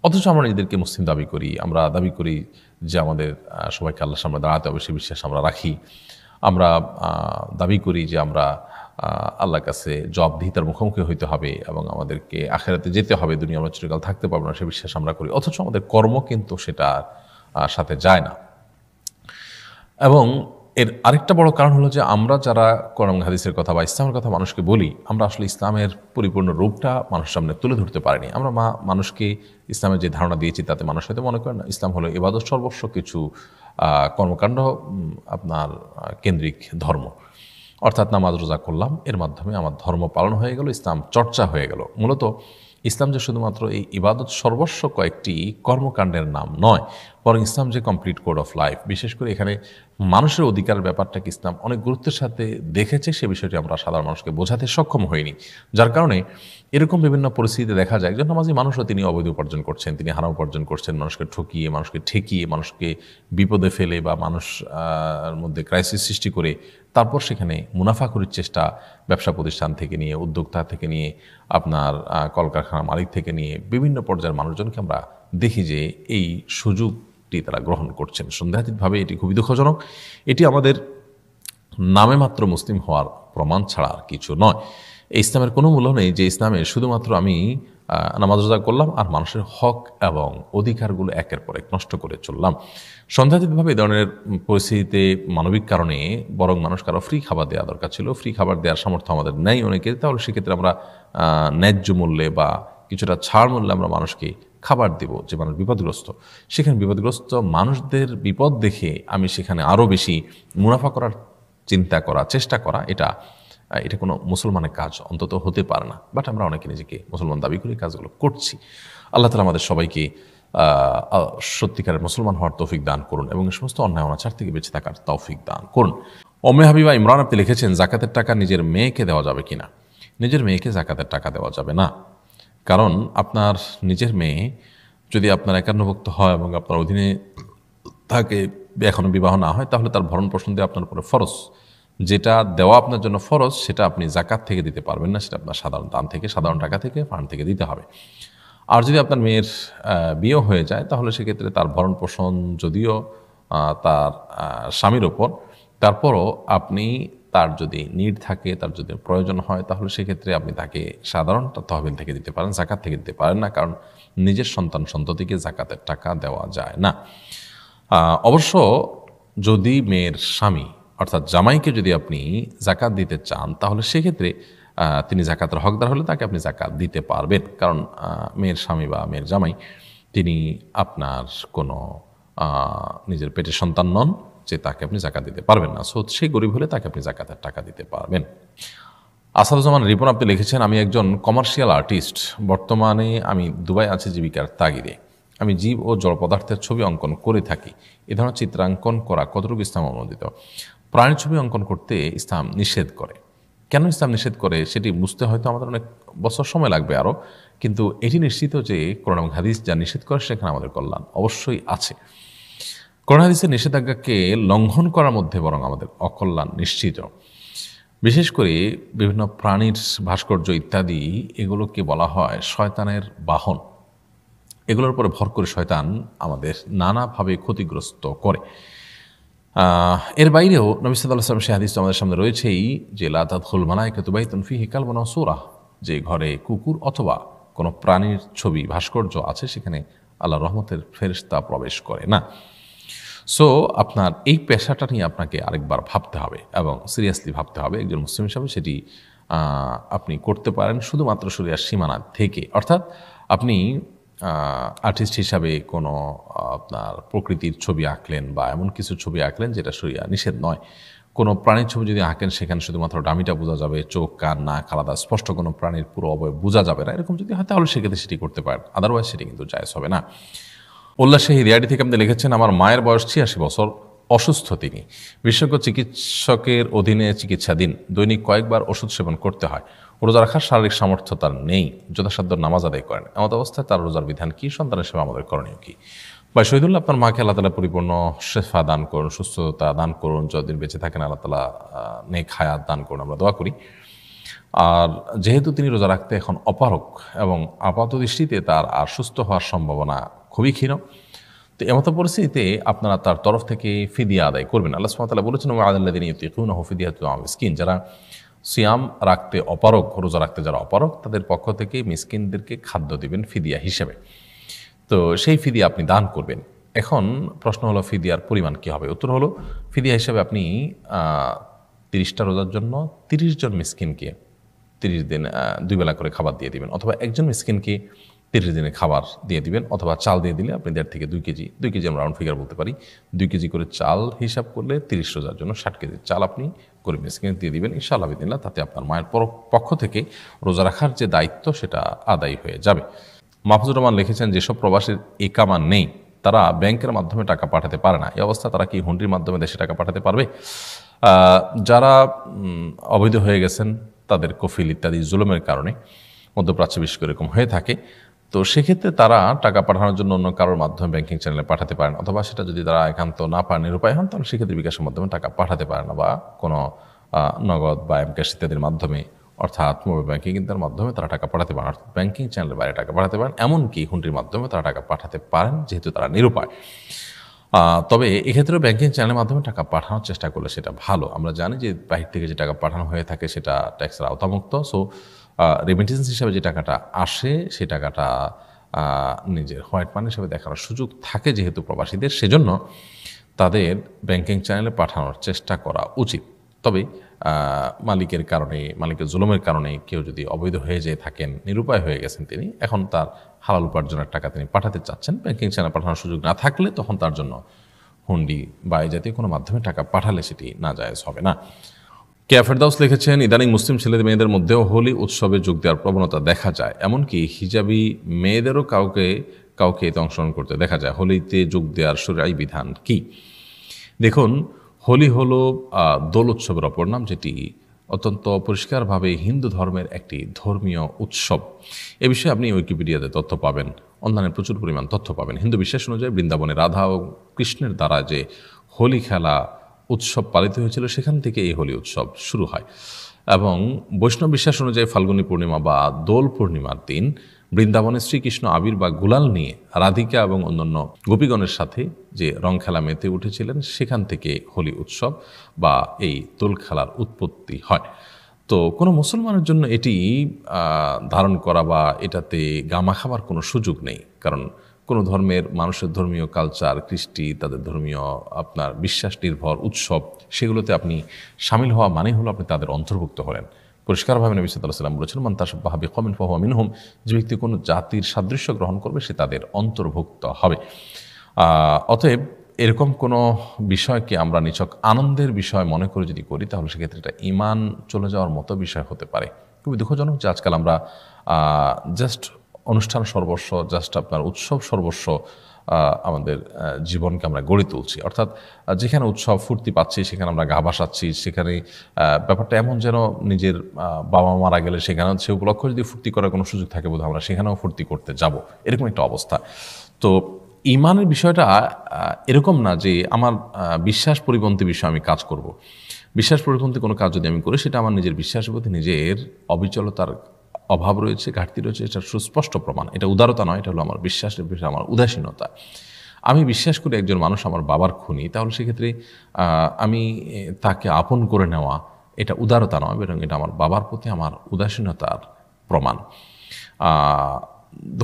অথচ আমরা নিজেদেরকে মুসলিম দাবি করি, আমরা দাবি করি যে আমাদের সবাইকে আল্লাহর সামনে দাঁড়াতে হবে, সে বিশ্বাস আমরা রাখি। আমরা দাবি করি যে আমরা আল্লাহর কাছে জবাবদিহিতার মুখোমুখি হইতে হবে এবং আমাদেরকে আখিরাতে যেতে হবে, দুনিয়া আমরা চিরকাল থাকতে পারবো না, সে বিশ্বাস আমরা করি। অথচ আমাদের কর্ম কিন্তু সেটার সাথে যায় না। এবং এর আরেকটা বড় কারণ হলো যে আমরা যারা কোরআন হাদিসের কথা বা ইসলামের কথা মানুষকে বলি, আমরা আসলে ইসলামের পরিপূর্ণ রূপটা মানুষের সামনে তুলে ধরতে পারিনি। আমরা মানুষকে ইসলামের যে ধারণা দিয়েছি তাতে মানুষ হয়তো মনে করেন না ইসলাম হলো ইবাদত সর্বস্ব কিছু কর্মকাণ্ড আপনার কেন্দ্রিক ধর্ম, অর্থাৎ নামাজ রোজা করলাম, এর মাধ্যমে আমার ধর্ম পালন হয়ে গেল, ইসলাম চর্চা হয়ে গেল। মূলত ইসলাম যে শুধুমাত্র এই ইবাদত সর্বস্ব কয়েকটি কর্মকাণ্ডের নাম নয়, বরং ইসলাম যে কমপ্লিট কোড অফ লাইফ। বিশেষ করে এখানে মানুষের অধিকারের ব্যাপারটাকে ইসলাম অনেক গুরুত্বের সাথে দেখেছে, সে বিষয়টি আমরা সাধারণ মানুষকে বোঝাতে সক্ষম হইনি। যার কারণে এরকম বিভিন্ন পরিস্থিতিতে দেখা যায় একজন নামাজি মানুষও তিনি অবৈধ উপার্জন করছেন, তিনি হারাম উপার্জন করছেন, মানুষকে ঠকিয়ে, মানুষকে ঠেকিয়ে, মানুষকে বিপদে ফেলে বা মানুষ মধ্যে ক্রাইসিস সৃষ্টি করে তারপর সেখানে মুনাফা করার চেষ্টা, ব্যবসা প্রতিষ্ঠান থেকে নিয়ে, উদ্যোক্তা থেকে নিয়ে, আপনার কলকারখানার মালিক থেকে নিয়ে বিভিন্ন পর্যায়ের মানুষজনকে আমরা দেখি যে এই সুযোগটি তারা গ্রহণ করছেন সন্দেহাতীতভাবে। এটি খুবই দুঃখজনক। এটি আমাদের নামে মাত্র মুসলিম হওয়ার প্রমাণ ছাড়া আর কিছু নয়। এই ইসলামের কোনো মূল্য নেই যে ইসলামে শুধুমাত্র আমি নামাজ রোজা করলাম আর মানুষের হক এবং অধিকারগুলো একের পর এক নষ্ট করে চললাম। সন্দেহাতীতভাবে এই ধরনের পরিস্থিতিতে মানবিক কারণে বরং মানুষকে আরও ফ্রি খাবার দেওয়া দরকার ছিল। ফ্রি খাবার দেওয়ার সামর্থ্য আমাদের নেই অনেকের, তাহলে সেক্ষেত্রে আমরা ন্যায্য মূল্যে বা কিছুটা ছাড় মূল্যে আমরা মানুষকে খাবার দেব যে মানুষ বিপদগ্রস্ত। সেখানে বিপদগ্রস্ত মানুষদের বিপদ দেখে আমি সেখানে আরও বেশি মুনাফা করার চিন্তা করা, চেষ্টা করা, এটা কোনো মুসলমানের কাজ অন্তত হতে পারে না। বাট আমরা অনেকে নিজেকে মুসলমান দাবি করি, কাজগুলো করছি। আল্লাহ তাআলা আমাদের সবাইকে সত্যিকারের মুসলমান হওয়ার তৌফিক দান করুন এবং এই সমস্ত অন্যায় অনাচার থেকে বেঁচে থাকার তৌফিক দান করুন। ওম্মে হাবিবা ইমরান আপনি লিখেছেন, জাকাতের টাকা নিজের মেয়েকে দেওয়া যাবে কিনা? নিজের মেয়েকে জাকাতের টাকা দেওয়া যাবে না। কারণ আপনার নিজের মেয়ে যদি আপনার একান্নভুক্ত হয় এবং আপনার অধীনে থাকে, এখনও বিবাহ না হয়, তাহলে তার ভরণ পোষণ দেওয়া আপনার উপরে ফরজ। যেটা দেওয়া আপনার জন্য ফরজ সেটা আপনি জাকাত থেকে দিতে পারবেন না, সেটা আপনার সাধারণ দান থেকে, সাধারণ টাকা থেকে, ফান্ড থেকে দিতে হবে। আর যদি আপনার মেয়ের বিয়ে হয়ে যায় তাহলে সেক্ষেত্রে তার ভরণ পোষণ যদিও তার স্বামীর ওপর, তারপরও আপনি তার যদি নিড থাকে, তার যদি প্রয়োজন হয়, তাহলে সেক্ষেত্রে আপনি তাকে সাধারণ তহবিল থেকে দিতে পারেন, জাকাত থেকে দিতে পারেন না। কারণ নিজের সন্তান সন্ততিকে জাকাতের টাকা দেওয়া যায় না। অবশ্য যদি মেয়ের স্বামী অর্থাৎ জামাইকে যদি আপনি জাকাত দিতে চান, তাহলে সেক্ষেত্রে তিনি জাকাতের হকদার হলে তাকে আপনি জাকাত দিতে পারবেন। কারণ মেয়ের স্বামী বা মেয়ের জামাই তিনি আপনার কোনো নিজের পেটের সন্তান নন যে তাকে আপনি জাকাত দিতে পারবেন না। সো সে গরিব হলে তাকে আপনি জাকাতের টাকা দিতে পারবেন। আসাদুজ্জামান রিপন আপনি লিখেছেন, আমি একজন কমার্শিয়াল আর্টিস্ট। বর্তমানে আমি দুবাই আছি জীবিকার তাগিদে। আমি জীব ও জড় পদার্থের ছবি অঙ্কন করে থাকি। এ ধরনের চিত্রাঙ্কন করা কতটুকু ইসলাম অনুমোদিত? প্রাণীর ছবি অঙ্কন করতে ইসলাম নিষেধ করে। কেন ইসলাম নিষেধ করে সেটি বুঝতে হয়তো আমাদের অনেক বছর সময় লাগবে আরও, কিন্তু এটি নিশ্চিত যে কোরআন এবং হাদিস যা নিষেধ করে সেখানে আমাদের কল্যাণ অবশ্যই আছে। কোরআন হাদিসের নিষেধাজ্ঞাকে লঙ্ঘন করার মধ্যে বরং আমাদের অকল্যাণ নিশ্চিত। বিশেষ করে বিভিন্ন প্রাণীর ভাস্কর্য ইত্যাদি, এগুলোকে বলা হয় শয়তানের বাহন। এগুলোর উপরে ভর করে শয়তান আমাদের নানাভাবে ক্ষতিগ্রস্ত করে। এর বাইরেও নবী সাল্লাল্লাহু আলাইহি ওয়াসাল্লাম সে হাদিস আমাদের সামনে রয়েছেই যে লা তাদখুল মালাইকাতু বাইতান ফীহি কালবুন ওয়া সূরা, যে ঘরে কুকুর অথবা কোনো প্রাণীর ছবি ভাস্কর্য আছে সেখানে আল্লাহ রহমতের ফেরেশতা প্রবেশ করে না। সো আপনার এই পেশাটা নিয়ে আপনাকে আরেকবার ভাবতে হবে এবং সিরিয়াসলি ভাবতে হবে একজন মুসলিম হিসাবে। সেটি আপনি করতে পারেন শুধুমাত্র শরিয়ার সীমানা থেকে, অর্থাৎ আপনি আর্টিস্ট হিসাবে কোনো আপনার প্রকৃতির ছবি আঁকলেন বা এমন কিছু ছবি আঁকলেন যেটা শরিয়া নিষেধ নয়। কোনো প্রাণীর ছবি যদি আঁকেন সেখানে শুধুমাত্র ডামিটা বোঝা যাবে, চোখ কান নাক আলাদা, স্পষ্ট কোনো প্রাণীর পুরো অবয়ব বোঝা যাবে না, এরকম যদি হয় তাহলে সেক্ষেত্রে সেটি করতে পারেন, আদারওয়াইজ সেটি কিন্তু জায়েজ হবে না। উল্লাসে হিরিয়াটি থেকে আপনি লিখেছেন, আমার মায়ের বয়স 86 বছর, অসুস্থ তিনি, বিশেষজ্ঞ চিকিৎসকের অধীনে চিকিৎসাধীন, দৈনিক কয়েকবার ওষুধ সেবন করতে হয়, রোজা রাখার শারীরিক সামর্থ্য তার নেই, যথাসাধ্য নামাজ আদায় করেন, এমত অবস্থায় তার রোজার বিধান কি, সন্তানের সেবা আমাদের করণীয় কি? বা শহীদুল্লাহ, আপনার মাকে আল্লাহ তালা পরিপূর্ণ শেফা দান করুন, সুস্থতা দান করুন, যতদিন বেঁচে থাকেন আল্লাহ তালা নেক হায়াত দান করুন, আমরা দোয়া করি। আর যেহেতু তিনি রোজা রাখতে এখন অপারগ এবং আপাত দৃষ্টিতে তার আর সুস্থ হওয়ার সম্ভাবনা খুবই ক্ষীণ, তো এমতো পরিস্থিতিতে আপনারা তার তরফ থেকে ফিদিয়া আদায় করবেন। আল্লাহ সুবহানাহু ওয়া তাআলা বলেছেন, ওয়া'আলাল্লাযীনা ইউতীকুনাহু ফিদিয়াতুন মিসকিন, যারা সিয়াম রাখতে অপারগ, রোজা রাখতে যারা অপারগ, তাদের পক্ষ থেকে মিসকিনদেরকে খাদ্য দিবেন ফিদিয়া হিসেবে। তো সেই ফিদিয়া আপনি দান করবেন। এখন প্রশ্ন হলো ফিদিয়ার পরিমাণ কী হবে? উত্তর হলো, ফিদিয়া হিসেবে আপনি 30টা রোজার জন্য 30 জন মিসকিনকে 30 দিন 2 বেলা করে খাবার দিয়ে দিবেন, অথবা একজন মিসকিনকে 30 দিনের খাবার দিয়ে দিবেন, অথবা চাল দিয়ে দিলে আপনি 1.5 থেকে 2 কেজি, 2 কেজি আমরা রাউন্ড ফিগার বলতে পারি, 2 কেজি করে চাল হিসাব করলে 30 রোজার জন্য 60 কেজি চাল আপনি গরিব মিসকিনকে দিয়ে দিবেন ইনশাআল্লাহ বিদিনিল্লাহ। তাতে আপনার মায়ের পক্ষ থেকে রোজা রাখার যে দায়িত্ব সেটা আদায় হয়ে যাবে। মাহফুজুর রহমান লিখেছেন, যেসব প্রবাসীর ইকামা নেই তারা ব্যাংকের মাধ্যমে টাকা পাঠাতে পারে না, এই অবস্থা তারা কি হুন্ডির মাধ্যমে দেশে টাকা পাঠাতে পারবে? যারা অবৈধ হয়ে গেছেন, তাদের কফিল ইত্যাদি জুলুমের কারণে মধ্যপ্রাচ্যে বিশেষ করে এরকম হয়ে থাকে, তো সেক্ষেত্রে তারা টাকা পাঠানোর জন্য অন্য কারোর মাধ্যমে ব্যাংকিং চ্যানেলে পাঠাতে পারেন, অথবা সেটা যদি তারা একান্ত না পারেন, নিরুপায় হন, তাহলে সেক্ষেত্রে বিকাশের মাধ্যমে টাকা পাঠাতে পারে না, বা কোনো নগদ বা এমক্যাশ ইত্যাদির মাধ্যমে, অর্থাৎ মোবাইল ব্যাংকিং এর মাধ্যমে তারা টাকা পাঠাতে পারেন, অর্থাৎ ব্যাংকিং চ্যানেলের বাইরে টাকা পাঠাতে পারেন, এমনকি হুন্ডির মাধ্যমে তারা টাকা পাঠাতে পারেন যেহেতু তারা নিরুপায়। তবে এক্ষেত্রে ব্যাংকিং চ্যানেলের মাধ্যমে টাকা পাঠানোর চেষ্টা করলে সেটা ভালো। আমরা জানি যে বাহির থেকে যে টাকা পাঠানো হয়ে থাকে সেটা ট্যাক্সের আওতামুক্ত। সো রেমিটেন্স হিসাবে যে টাকাটা আসে সেই টাকাটা নিজের হোয়াইট মানি হিসেবে দেখানোর সুযোগ থাকে যেহেতু প্রবাসীদের, সেজন্য তাদের ব্যাংকিং চ্যানেলে পাঠানোর চেষ্টা করা উচিত। তবে মালিকের কারণে, মালিকের জুলুমের কারণে কেউ যদি অবৈধ হয়ে যেয়ে থাকেন, নিরুপায় হয়ে গেছেন তিনি, এখন তার হালাল উপার্জনের টাকা তিনি পাঠাতে চাচ্ছেন, ব্যাংকিং চ্যানেল পাঠানোর সুযোগ না থাকলে তখন তার জন্য হুন্ডি বা এই জাতীয় কোনো মাধ্যমে টাকা পাঠালে সেটি নাজায়েজ হবে না। কে ফেরদাউস লিখেছেন, ইদানিং মুসলিম ছেলেদের মেয়েদের মধ্যেও হোলি উৎসবে যোগ দেওয়ার প্রবণতা দেখা যায়, এমনকি হিজাবি মেয়েদেরও কাউকে এতে অংশগ্রহণ করতে দেখা যায়। হোলিতে যোগ দেওয়ার শরঈ বিধান কি? দেখুন, হোলি হলো দোল উৎসবের অপর নাম, যেটি অত্যন্ত পরিষ্কারভাবে হিন্দু ধর্মের একটি ধর্মীয় উৎসব। এ বিষয়ে আপনি উইকিপিডিয়াতে তথ্য পাবেন, অনলাইনে প্রচুর পরিমাণ তথ্য পাবেন। হিন্দু বিশ্বাস অনুযায়ী বৃন্দাবনে রাধা ও কৃষ্ণের দ্বারা যে হোলি খেলা উৎসব পালিত হয়েছিল সেখান থেকে এই হোলি উৎসব শুরু হয়। এবং বৈষ্ণব বিশ্বাস অনুযায়ী ফাল্গুনী পূর্ণিমা বা দোল পূর্ণিমার দিন বৃন্দাবনে শ্রীকৃষ্ণ আবির বা গুলাল নিয়ে রাধিকা এবং অন্যান্য গোপীগণের সাথে যে রং খেলা মেতে উঠেছিলেন, সেখান থেকে হোলি উৎসব বা এই দোল খেলার উৎপত্তি হয়। তো কোনো মুসলমানের জন্য এটি ধারণ করা বা এটাতে গামা খাবার কোনো সুযোগ নেই, কারণ কোনো ধর্মের মানুষের ধর্মীয় কালচার, কৃষ্টি, তাদের ধর্মীয় আপনার বিশ্বাস নির্ভর উৎসব, সেগুলোতে আপনি সামিল হওয়া মানে হলো আপনি তাদের অন্তর্ভুক্ত হলেন। পরিষ্কারভাবে নবী সাল্লাল্লাহু আলাইহি ওয়াসাল্লাম বলেছেন, মান তাশাব্বাহা বিকওমিন ফাহুয়া মিনহুম, যে ব্যক্তি কোনো জাতির সাদৃশ্য গ্রহণ করবে সে তাদের অন্তর্ভুক্ত হবে। অতএব এরকম কোনো বিষয়কে আমরা নিছক আনন্দের বিষয় মনে করে যদি করি তাহলে সেক্ষেত্রে এটা ঈমান চলে যাওয়ার মতো বিষয় হতে পারে। খুবই দুঃখজনক যে আজকাল আমরা জাস্ট অনুষ্ঠান সর্বস্ব, জাস্ট আপনার উৎসব সর্বস্ব আমাদের জীবনকে আমরা গড়ে তুলছি, অর্থাৎ যেখানে উৎসব ফুর্তি পাচ্ছি সেখানে আমরা গা ভাসাচ্ছি, সেখানে ব্যাপারটা এমন যেন নিজের বাবা মারা গেলে সেখানেও সে উপলক্ষ যদি ফুর্তি করার কোনো সুযোগ থাকে বোধহয় আমরা সেখানেও ফুর্তি করতে যাব, এরকম একটা অবস্থা। তো ঈমানের বিষয়টা এরকম না যে আমার বিশ্বাস পরিপন্থী বিষয়ে আমি কাজ করব। বিশ্বাস পরিপন্থী কোনো কাজ যদি আমি করি সেটা আমার নিজের বিশ্বাসের প্রতি নিজের অবিচলতার অভাব রয়েছে, ঘাটতি রয়েছে, এটা সুস্পষ্ট প্রমাণ। এটা উদারতা নয়, এটা হলো আমার বিশ্বাসের বিষয়ে আমার উদাসীনতা। আমি বিশ্বাস করি একজন মানুষ আমার বাবার খুনি, তাহলে সেক্ষেত্রে আমি তাকে আপন করে নেওয়া এটা উদারতা নয়, বরং এটা আমার বাবার প্রতি আমার উদাসীনতার প্রমাণ।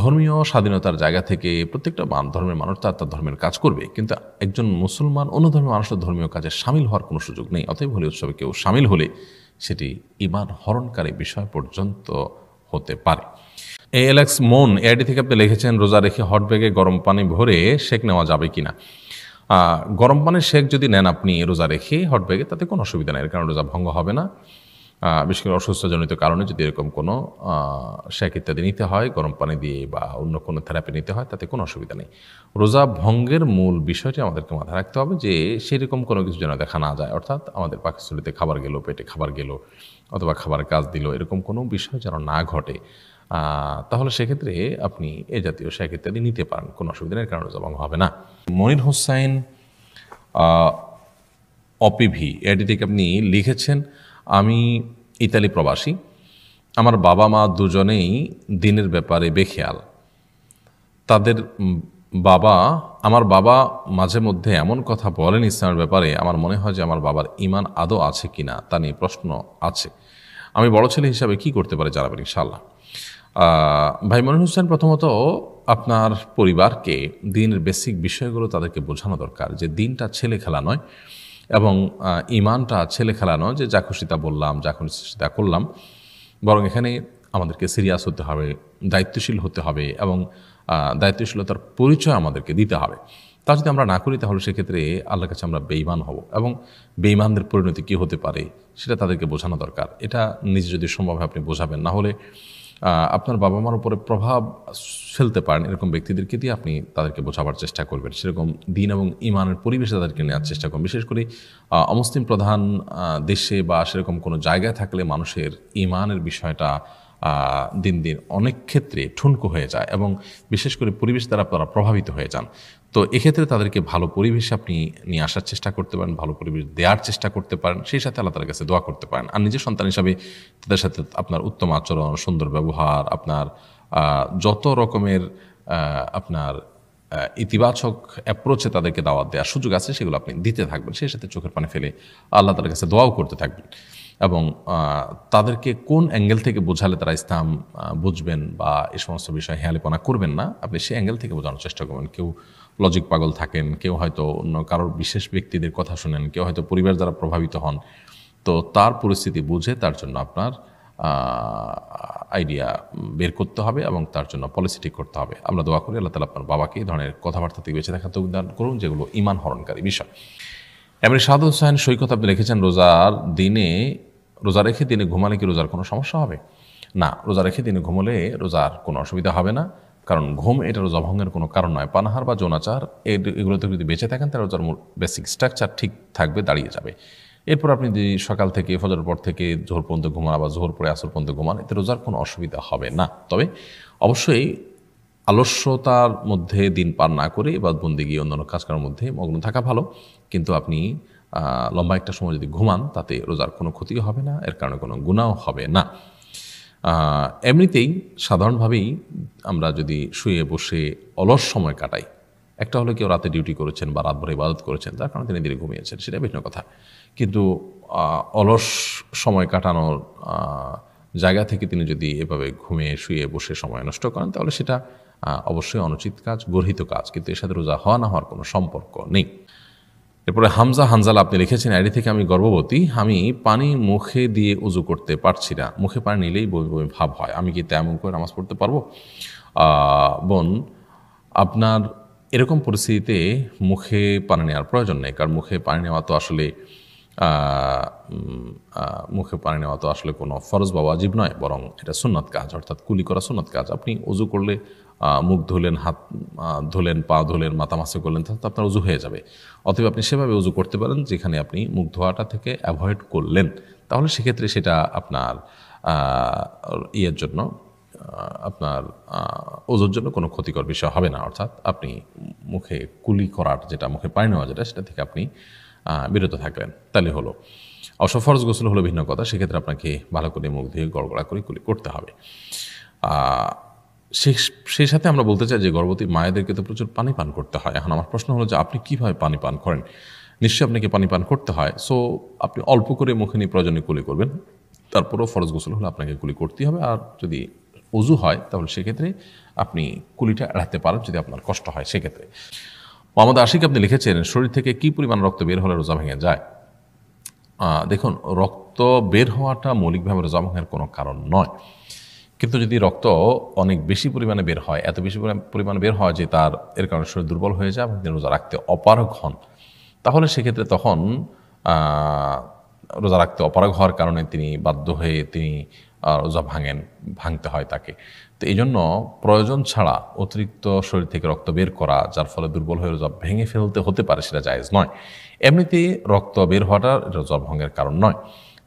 ধর্মীয় স্বাধীনতার জায়গা থেকে প্রত্যেকটা ধর্মের মানুষ তার ধর্মের কাজ করবে, কিন্তু একজন মুসলমান অন্য ধর্মের মানুষের ধর্মীয় কাজে সামিল হওয়ার কোনো সুযোগ নেই। অতএব হোলি উৎসবে কেউ সামিল হলে সেটি ঈমান হরণকারী বিষয় পর্যন্ত হতে পারে। এলেক্স মন এআইডি থেকে আপনি লিখেছেন, রোজা রেখে হট ব্যাগে গরম পানি ভরে সেক নেওয়া যাবে কিনা। গরম পানির সেক যদি নেন আপনি রোজা রেখে হট ব্যাগে, তাতে কোনো অসুবিধা নেই, কারণ রোজা ভঙ্গ হবে না। বিশেষ করে অসুস্থজনিত কারণে যদি এরকম কোনো সেক ইত্যাদি নিতে হয় গরম পানি দিয়ে বা অন্য কোনো থেরাপি নিতে হয়, তাতে কোনো অসুবিধা নেই। রোজা ভঙ্গের মূল বিষয়টি আমাদেরকে মাথায় রাখতে হবে যে সেরকম কোনো কিছু যেন দেখা না যায়, অর্থাৎ আমাদের পাকস্থলীতে খাবার গেল, পেটে খাবার গেল, অথবা খাবারের কাজ দিল, এরকম কোনো বিষয় যেন না ঘটে। তাহলে সেক্ষেত্রে আপনি এ জাতীয় সেক ইত্যাদি নিতে পারেন, কোনো অসুবিধা নেই, কারণ রোজা ভঙ্গ হবে না। মনির হোসাইন অপিভি এআইডি থেকে আপনি লিখেছেন, আমি ইতালি প্রবাসী, আমার বাবা মা দুজনেই দিনের ব্যাপারে বেখেয়াল। আমার বাবা মাঝে মধ্যে এমন কথা বলেন ইসলামের ব্যাপারে, আমার মনে হয় যে আমার বাবার ঈমান আদৌ আছে কিনা তা নিয়ে প্রশ্ন আছে। আমি বড় ছেলে হিসাবে কি করতে পারি জানাবেন ইনশাআল্লাহ। ভাই মনির হোসেন, প্রথমত আপনার পরিবারকে দিনের বেসিক বিষয়গুলো তাদেরকে বোঝানো দরকার, যে দিনটা ছেলে খেলা নয় এবং ঈমানটা ছেলে খেলা নয় যে যা খুশি তা বললাম, যা খুশি তা করলাম, বরং এখানে আমাদেরকে সিরিয়াস হতে হবে, দায়িত্বশীল হতে হবে এবং দায়িত্বশীলতার পরিচয় আমাদেরকে দিতে হবে। তা যদি আমরা না করি তাহলে সেক্ষেত্রে আল্লাহর কাছে আমরা বেঈমান হব, এবং বেঈমানদের পরিণতি কী হতে পারে সেটা তাদেরকে বোঝানো দরকার। এটা নিজে যদি সম্ভব হয় আপনি বোঝাবেন, না হলে আপনার বাবা মার উপরে প্রভাব ফেলতে পারেন এরকম ব্যক্তিদেরকে দিয়ে আপনি তাদেরকে বোঝাবার চেষ্টা করবেন, সেরকম দিন এবং ঈমানের পরিবেশে তাদেরকে নেওয়ার চেষ্টা করুন। বিশেষ করে অমুসলিম প্রধান দেশে বা সেরকম কোনো জায়গায় থাকলে মানুষের ঈমানের বিষয়টা দিন দিন অনেক ক্ষেত্রে ঠুনকো হয়ে যায় এবং বিশেষ করে পরিবেশ দ্বারা তারা প্রভাবিত হয়ে যান। তো এক্ষেত্রে তাদেরকে ভালো পরিবেশে আপনি নিয়ে আসার চেষ্টা করতে পারেন, ভালো পরিবেশ দেওয়ার চেষ্টা করতে পারেন, সেই সাথে আল্লাহ তাআলার কাছে দোয়া করতে পারেন। আর নিজের সন্তান হিসাবে তাদের সাথে আপনার উত্তম আচরণ, সুন্দর ব্যবহার, আপনার যত রকমের আপনার ইতিবাচক অ্যাপ্রোচে তাদেরকে দাওয়াত দেওয়ার সুযোগ আছে সেগুলো আপনি দিতে থাকবেন, সেই সাথে চোখের পানি ফেলে আল্লাহ তাআলার কাছে দোয়াও করতে থাকবেন। এবং তাদেরকে কোন অ্যাঙ্গেল থেকে বোঝালে তারা ইসলাম বুঝবেন বা এই সমস্ত বিষয়ে হেয়ালিপনা করবেন না, আপনি সেই অ্যাঙ্গেল থেকে বোঝানোর চেষ্টা করবেন। কেউ লজিক পাগল থাকেন, কেউ হয়তো অন্য কারোর বিশেষ ব্যক্তিদের কথা শুনেন, কেউ হয়তো পরিবার দ্বারা প্রভাবিত হন। তো তার পরিস্থিতি বুঝে তার জন্য আপনার আইডিয়া বের করতে হবে এবং তার জন্য পলিসি ঠিক করতে হবে। আমরা দোয়া করি আল্লাহ তাআলা আপনার বাবাকে এই ধরনের কথাবার্তা থেকে বেঁচে থাকার তৌফিক দান করুন যেগুলো ঈমান হরণকারী বিষয়। এমনি সাদ হোসেন সৈকত আপনি লিখেছেন, রোজা রেখে দিনে ঘুমালে কি রোজার কোনো সমস্যা হবে? না, রোজা রেখে দিনে ঘুমলে রোজার কোনো অসুবিধা হবে না, কারণ ঘুম এটা রোজা ভঙ্গের কোনো কারণ নয়। পানাহার বা যৌনাচার এগুলোতে যদি বেঁচে থাকেন তাহলে রোজার বেসিক স্ট্রাকচার ঠিক থাকবে, দাঁড়িয়ে যাবে। এরপর আপনি যদি সকাল থেকে ফজরের পর থেকে জোহর পর্যন্ত ঘুমান বা জোহর পরে আসর পর্যন্ত ঘুমান, এতে রোজার কোনো অসুবিধা হবে না। তবে অবশ্যই আলস্যতার মধ্যে দিন পার না করে বা বন্দিগি অন্যান্য কাজকর্মের মধ্যে মগ্ন থাকা ভালো, কিন্তু আপনি লম্বা একটা সময় যদি ঘুমান তাতে রোজার কোনো ক্ষতিও হবে না, এর কারণে কোনো গুনাহও হবে না। এমনিতেই সাধারণভাবেই আমরা যদি শুয়ে বসে অলস সময় কাটাই, একটা হলো কেউ রাতে ডিউটি করেছেন বা রাতভর ইবাদত করেছেন, তার কারণে তিনি ধীরে ঘুমিয়েছেন, সেটা ভিন্ন কথা। কিন্তু অলস সময় কাটানোর জায়গা থেকে তিনি যদি এভাবে ঘুমিয়ে শুয়ে বসে সময় নষ্ট করেন তাহলে সেটা অবশ্যই অনুচিত কাজ, গর্হিত কাজ, কিন্তু এর সাথে রোজা হওয়া না হওয়ার কোনো সম্পর্ক নেই। এরপরে হানজালা আপনি লিখেছেন, আইডি থেকে, আমি গর্ভবতী, আমি পানি মুখে দিয়ে উজু করতে পারছি না, মুখে পানি নিলেই বমি বমি ভাব হয়, আমি কি তেমন করে নামাজ পড়তে পারবো? বোন, আপনার এরকম পরিস্থিতিতে মুখে পানি নেওয়ার প্রয়োজন নেই, কারণ মুখে পানি নেওয়া তো আসলে কোনো ফরজ বা ওয়াজিব নয়, বরং এটা সুন্নত কাজ, অর্থাৎ কুলি করা সুন্নত কাজ। আপনি উজু করলে মুখ ধুলেন, হাত ধুলেন, পা ধুলেন, মাথা মাসে করলেন, তাহলে আপনার উজু হয়ে যাবে। অতএব আপনি সেভাবে উজু করতে পারেন যেখানে আপনি মুখ ধোয়াটা থেকে অ্যাভয়েড করলেন, তাহলে সেক্ষেত্রে সেটা আপনার ইয়ের জন্য, আপনার ওজুর জন্য কোনো ক্ষতিকর বিষয় হবে না। অর্থাৎ আপনি মুখে কুলি করার, যেটা মুখে পানি নেওয়া যেটা, সেটা থেকে আপনি বিরত থাকলেন, তাহলে হলো। অবশ্য ফরজ গোসল হলো ভিন্ন কথা, সেক্ষেত্রে আপনাকে ভালো করে মুখ ধুয়ে গড়গড়া করে কুলি করতে হবে। সেই সাথে আমরা বলতে চাই যে গর্ভবতী মায়েদেরকে তো প্রচুর পানি পান করতে হয়। এখন আমার প্রশ্ন হলো যে আপনি কীভাবে পানি পান করেন? নিশ্চয়ই আপনাকে পানি পান করতে হয়, সো আপনি অল্প করে মুখে নিয়ে প্রয়োজনে কুলি করবেন, তারপরেও ফরজ গোসল হলে আপনাকে কুলি করতেই হবে। আর যদি অজু হয় তাহলে সেক্ষেত্রে আপনি কুলিটা এড়াতে পারেন যদি আপনার কষ্ট হয় সেক্ষেত্রে। মোহাম্মদ আশিক আপনি লিখেছেন, শরীর থেকে কি পরিমাণ রক্ত বের হলে রোজা ভেঙে যায়? দেখুন, রক্ত বের হওয়াটা মৌলিকভাবে রোজা ভাঙার কোনো কারণ নয়, কিন্তু যদি রক্ত অনেক বেশি পরিমাণে বের হয়, এত বেশি পরিমাণে বের হয় যে তার এর কারণে শরীর দুর্বল হয়ে যায় এবং তিনি রোজা রাখতে অপারগ হন, তাহলে সেক্ষেত্রে তখন রোজা রাখতে অপারগ হওয়ার কারণে তিনি বাধ্য হয়ে তিনি রোজা ভাঙতে হয় তাকে। তো এই জন্য প্রয়োজন ছাড়া অতিরিক্ত শরীর থেকে রক্ত বের করা, যার ফলে দুর্বল হয়ে রোজা ভেঙে ফেলতে হতে পারে, সেটা জায়েজ নয়। এমনিতেই রক্ত বের হওয়াটা রোজা ভঙ্গের কারণ নয়।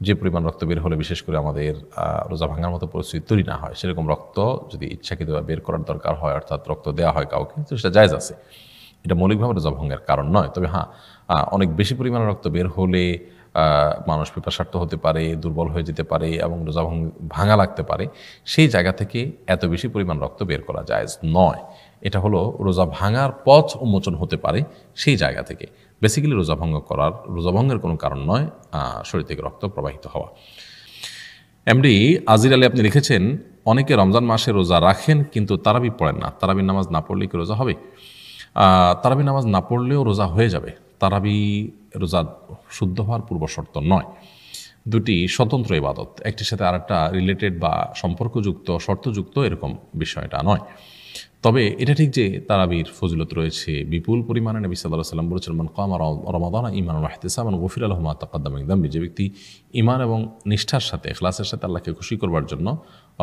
যে পরিমাণ রক্ত বের হলে বিশেষ করে আমাদের রোজা ভাঙার মতো পরিস্থিতি তৈরি না হয়, সেরকম রক্ত যদি ইচ্ছাকৃতভাবে বের করার দরকার হয়, অর্থাৎ রক্ত দেওয়া হয় কাউকে, তো সেটা জায়েজ আছে। এটা মৌলিকভাবে রোজা ভঙ্গের কারণ নয়। তবে হ্যাঁ, অনেক বেশি পরিমাণে রক্ত বের হলে মানুষ পিপাসার্থ হতে পারে, দুর্বল হয়ে যেতে পারে এবং রোজা ভাঙা লাগতে পারে, সেই জায়গা থেকে এত বেশি পরিমাণ রক্ত বের করা জায়েজ নয়। এটা হলো রোজা ভাঙার পথ উন্মোচন হতে পারে সেই জায়গা থেকে। বেসিক্যালি রোজা ভঙ্গের কোনো কারণ নয় শরীর থেকে রক্ত প্রবাহিত হওয়া। এমডি আজির আলী আপনি লিখেছেন, অনেকে রমজান মাসে রোজা রাখেন কিন্তু তারাবি পড়েন না, তারাবির নামাজ না পড়লে কি রোজা হবে? তারাবি নামাজ না পড়লেও রোজা হয়ে যাবে। তারাবি রোজা শুদ্ধ হওয়ার পূর্ব শর্ত নয়। দুটি স্বতন্ত্র ইবাদত, একটির সাথে আরেকটা রিলেটেড বা সম্পর্কযুক্ত শর্তযুক্ত এরকম বিষয়টা নয়। তবে এটা ঠিক যে তারাবির ফজিলত রয়েছে বিপুল পরিমাণে। নবী সাল্লাল্লাহু আলাইহি ওয়াসাল্লাম বলেছেন, মান কামা রমাদানা ঈমানান ওয়া ইহতিসাবান গুফিরা লাহু মা তাকাদ্দামা মিন যামবি। যে ব্যক্তি ঈমান এবং নিষ্ঠার সাথে, ইখলাসের সাথে আল্লাহকে খুশি করবার জন্য